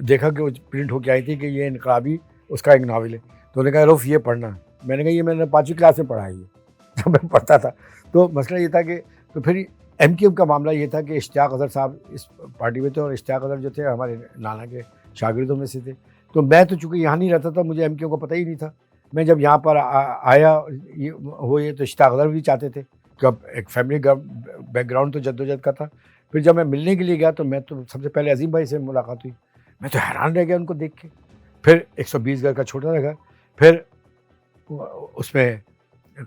دیکھا کہ وہ پرنٹ ہو کے آئی تھی کہ یہ انقلابی اس کا ایک ناول ہے. تو انہوں نے کہا روف یہ پڑھنا. میں نے کہا یہ میں نے 5ویں کلاس میں پڑھا ہے، یہ جب میں پڑھتا تھا. تو مسئلہ یہ تھا کہ تو پھر ایم کیو ایم کا معاملہ یہ تھا کہ اشتیاق اظہر صاحب اس پارٹی میں تھے، اور اشتیاق اظہر جو تھے ہمارے نانا کے شاگردوں میں سے تھے. تو میں تو چونکہ یہاں نہیں رہتا تھا، مجھے ایم کیو ایم کا پتہ ہی نہیں تھا. میں جب یہاں پر آیا یہ تو اشتیاق اظہر بھی چاہتے تھے کہ اب ایک فیملی بیک گراؤنڈ تو جدوجہد کا تھا. پھر جب میں ملنے کے لیے گیا تو میں تو سب سے پہلے عظیم بھائی سے ملاقات ہوئی. میں تو حیران رہ گیا ان کو دیکھ کے. پھر 120 گز کا چھوٹا رہ گیا. پھر اس میں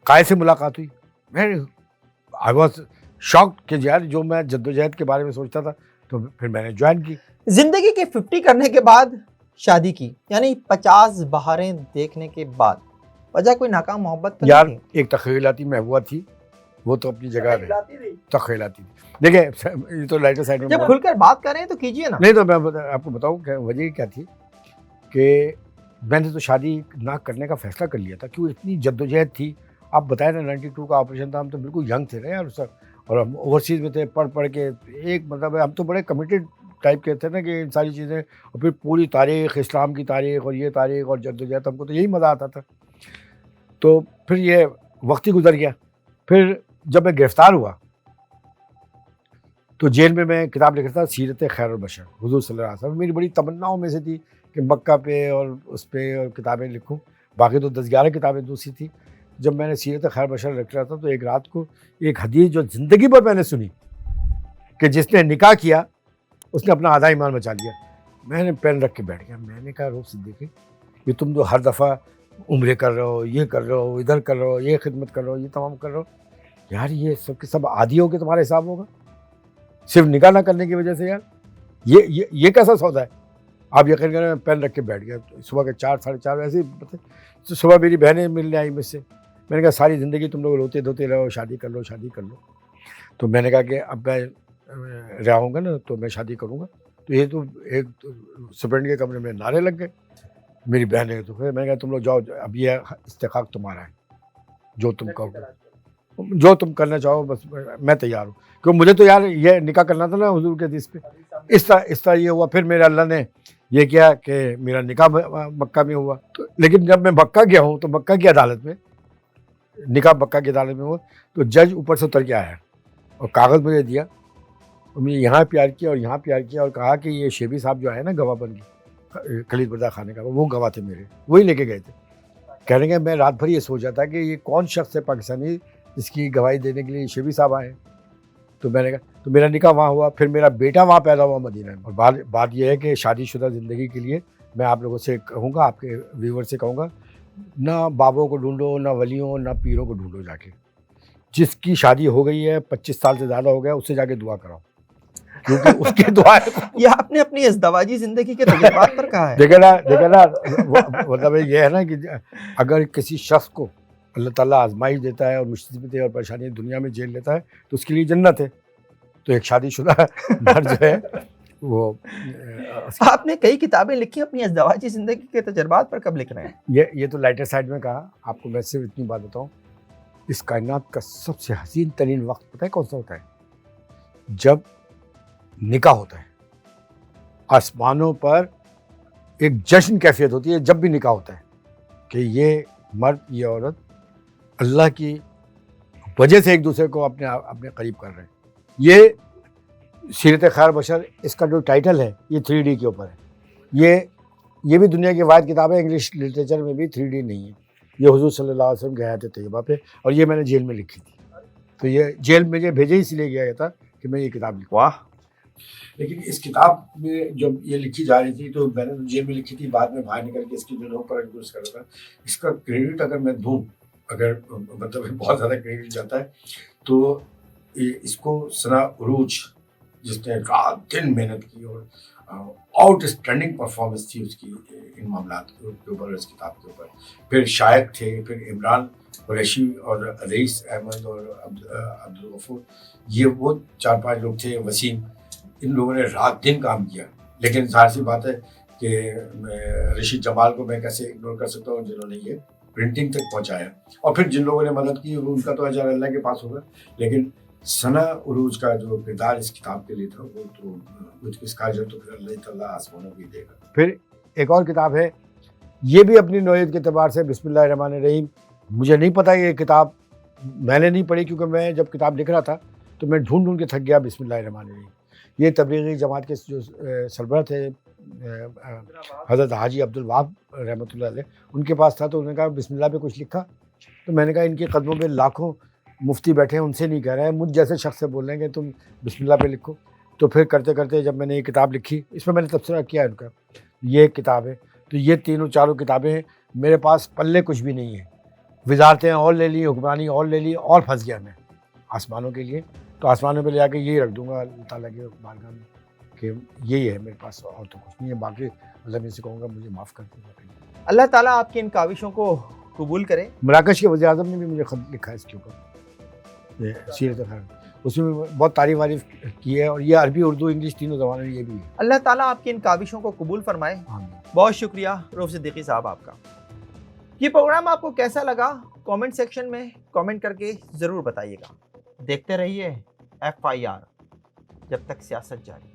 قائد سے ملاقات ہوئی. میں آئی واز شاکڈ کہ یار جو میں جدوجہد کے بارے میں سوچتا تھا. تو پھر میں نے جوائن کی. زندگی کے 50 کرنے کے بعد شادی کی، یعنی 50 بہاریں دیکھنے کے بعد. وجہ کوئی ناکام محبت تو یار نہیں تھی؟ ایک تخیلاتی محبوبہ تھی، وہ تو اپنی جگہ رہی. تخیلاتی تھی. دیکھیں یہ تو لائٹر سائڈ میں جب کھل کر بات کر رہے ہیں تو کیجئے نا. نہیں تو میں آپ کو بتاؤں کہ وجہ کیا تھی کہ میں نے تو شادی نہ کرنے کا فیصلہ کر لیا تھا. کیوں؟ اتنی جدوجہد تھی. آپ بتائیں نا 92 کا آپریشن تھا، ہم تو بالکل ینگ تھے نا یار اس وقت، اور ہم اوورسیز میں تھے پڑھ کے. ایک مطلب ہم تو بڑے کمیٹیڈ ٹائپ کے تھے نا کہ ان ساری چیزیں، اور پھر پوری تاریخ، اسلام کی تاریخ اور یہ تاریخ اور جدوجہد، ہم کو تو یہی مزہ آتا تھا. تو پھر یہ وقت ہی گزر گیا. پھر جب میں گرفتار ہوا تو جیل میں کتاب لکھ رہا تھا، سیرت خیر البشر، حضور صلی اللہ علیہ وسلم. میری بڑی تمناؤں میں سے تھی کہ مکہ پہ اور اس پہ اور کتابیں لکھوں. باقی تو 10-11 کتابیں دوسری تھی. جب میں نے سیرت خیر بشر رکھ رہا تھا تو ایک رات کو ایک حدیث جو زندگی بھر میں نے سنی کہ جس نے نکاح کیا اس نے اپنا آدھا ایمان بچا لیا، میں نے پین رکھ کے بیٹھ گیا. میں نے کہا رؤف صدیقی یہ تم جو ہر دفعہ عمرے کر رہے ہو، یہ کر رہے ہو، ادھر کر رہے ہو، یہ خدمت کر رہے ہو، یہ تمام کر رہے ہو، یار یہ سب کے سب عادی ہو کے تمہارا حساب ہوگا صرف نکاح نہ کرنے کی وجہ سے؟ یار یہ کیسا سودا ہے؟ آپ یقین کریں میں پین رکھ کے بیٹھ گیا. صبح کے 4 ساڑھے 4 ایسے ہی تو صبح میری بہنیں ملنے آئی مجھ سے. میں نے کہا ساری زندگی تم لوگ روتے دھوتے رہو، شادی کر لو شادی کر لو. تو میں نے کہا کہ اب میں رہا ہوں گا نا تو میں شادی کروں گا. تو یہ تو ایک سپرنٹ کے کمرے میں نعرے لگ گئے میری بہنیں. تو پھر میں نے کہا تم لوگ جاؤ، اب یہ استحقاق تمہارا ہے، جو تم کہو، جو تم کرنا چاہو بس میں تیار ہوں. کیونکہ مجھے تو یار یہ نکاح کرنا تھا نا حضور کے حدیث پہ. اس طرح یہ ہوا. پھر میرے اللہ نے یہ کیا کہ میرا نکاح مکہ میں ہوا. تو لیکن جب میں مکہ گیا ہوں تو مکہ کی عدالت میں نکاح مکہ کی عدالت میں ہوا تو جج اوپر سے اتر کے آیا اور کاغذ مجھے دیا اور مجھے یہاں پیار کیا اور یہاں پیار کیا اور کہا کہ یہ شیبی صاحب جو آئے نا گواہ بن کے خلید بردا خانے کا، وہ گواہ تھے میرے، وہی لے کے گئے تھے. کہنے کہ میں رات بھر یہ سوچا تھا کہ یہ کون شخص ہے پاکستانی جس کی گواہی دینے کے لیے شیبی صاحب آئے. تو میں نے کہا تو میرا نکاح وہاں ہوا. پھر میرا بیٹا وہاں پیدا ہوا مدینہ میں. اور بات یہ ہے کہ شادی شدہ زندگی کے لیے میں آپ لوگوں سے کہوں گا، آپ کے ویور سے کہوں گا، نہ بابوں کو ڈھونڈو، نہ ولیوں، نہ پیروں کو ڈھونڈو. جا کے جس کی شادی ہو گئی ہے 25 سال سے زیادہ ہو گیا اس سے جا کے دعا کراؤ، کیونکہ اس کی دعا یہ آپ نے اپنی ازدواجی زندگی کے تجربات پر کہا ہے. دیکھے نا مطلب یہ ہے نا کہ اگر کسی شخص کو اللہ تعالیٰ آزمائش دیتا ہے اور مصیبتیں اور پریشانی دنیا میں جھیل لیتا ہے تو اس کے لیے جنت ہے. تو ایک شادی شدہ مرد جو ہے وہ آپ نے کئی کتابیں لکھی، اپنی ازدواجی زندگی کے تجربات پر کب لکھ رہے ہیں؟ یہ تو لائٹر سائڈ میں کہا. آپ کو میں صرف اتنی بات بتاؤں، اس کائنات کا سب سے حسین ترین وقت پتہ ہے کون سا ہوتا ہے؟ جب نکاح ہوتا ہے. آسمانوں پر ایک جشن کیفیت ہوتی ہے جب بھی نکاح ہوتا ہے کہ یہ مرد یہ عورت اللہ کی وجہ سے ایک دوسرے کو اپنے قریب کر رہے ہیں. یہ سیرت خیر بشر اس کا جو ٹائٹل ہے یہ 3D کے اوپر ہے. یہ بھی دنیا کی واحد کتاب ہے، انگلش لٹریچر میں بھی 3D نہیں ہے. یہ حضور صلی اللہ علیہ وسلم کے حیات طیبہ پہ، اور یہ میں نے جیل میں لکھی تھی. تو یہ جیل میں مجھے بھیجے اس لیے گیا تھا کہ میں یہ کتاب لکھوں. واہ. لیکن اس کتاب میں جب یہ لکھی جا رہی تھی تو میں نے جیل میں لکھی تھی، بعد میں باہر نکل کے اس کی جو نو پر درست کر رہا تھا. اس کا کریڈٹ اگر میں دوں، اگر مطلب بہت زیادہ کریڈٹ جاتا ہے تو اس کو ثنا عروج جس نے رات دن محنت کی اور آؤٹ اسٹینڈنگ پرفارمنس تھی اس کی ان معاملات کے اوپر، اس کتاب کے اوپر. پھر شائق تھے، پھر عمران قریشی اور رئیس احمد اور عبدالغفور، یہ وہ 4-5 لوگ تھے، وسیم. ان لوگوں نے رات دن کام کیا. لیکن ظاہر سی بات ہے کہ رشید جمال کو میں کیسے اگنور کر سکتا ہوں جنہوں نے یہ پرنٹنگ تک پہنچایا. اور پھر جن لوگوں نے مدد کی ان کا تو اجر اللہ کے پاس ہوگا. لیکن ثنا عروج کا جو کردار اس کتاب کے لیے تھا وہ تو اس کا اجر تو پھر اللہ تعالیٰ آسمانوں بھی دے گا. پھر ایک اور کتاب ہے، یہ بھی اپنی نوعیت کے اعتبار سے بسم اللہ الرحمن الرحیم. مجھے نہیں پتہ یہ کتاب میں نے نہیں پڑھی، کیونکہ میں جب کتاب لکھ رہا تھا تو میں ڈھونڈ کے تھک گیا. بسم اللہ الرحمن الرحیم یہ تبلیغی جماعت کے جو سربراہ تھے حضرت حاجی عبدالوہاب رحمۃ اللہ علیہ، ان کے پاس تھا. تو انہوں نے کہا بسم اللہ پہ کچھ لکھا. تو میں نے کہا ان کے قدموں پہ لاکھوں مفتی بیٹھے ہیں، ان سے نہیں کہہ رہے ہیں، مجھ جیسے شخص سے بول رہے ہیں کہ تم بسم اللہ پہ لکھو. تو پھر کرتے کرتے جب میں نے یہ کتاب لکھی، اس میں نے تبصرہ کیا ان کا، یہ ایک کتاب ہے. تو یہ 3-4 کتابیں ہیں. میرے پاس پلے کچھ بھی نہیں ہے. وزارتیں اور لے لی، حکمرانی اور لے لی، اور پھنس گیا میں آسمانوں کے لیے. تو آسمانوں پہ لے جا کے یہی رکھ دوں گا اللہ تعالیٰ کے بارگاہ میں کہ یہی ہے میرے پاس، اور تو کچھ نہیں ہے. باقی اللہ میں سے کہوں گا مجھے معاف کر دیں. اللہ تعالیٰ آپ کی ان کاوشوں کو قبول کرے. مراکش کے وزیر اعظم نے بھی مجھے خط لکھا ہے اس کے اوپر، یہ سیرت خیر، اس میں بہت تعریف وارف کی ہے. اور یہ عربی اردو انگلش تینوں زبانوں میں یہ بھی ہے. اللہ تعالیٰ آپ کی ان کاوشوں کو قبول فرمائے. بہت شکریہ رؤف صدیقی صاحب آپ کا. یہ پروگرام آپ کو کیسا لگا کامنٹ سیکشن میں کامنٹ کر کے ضرور بتائیے گا. دیکھتے رہیے FIR، جب تک سیاست جاری.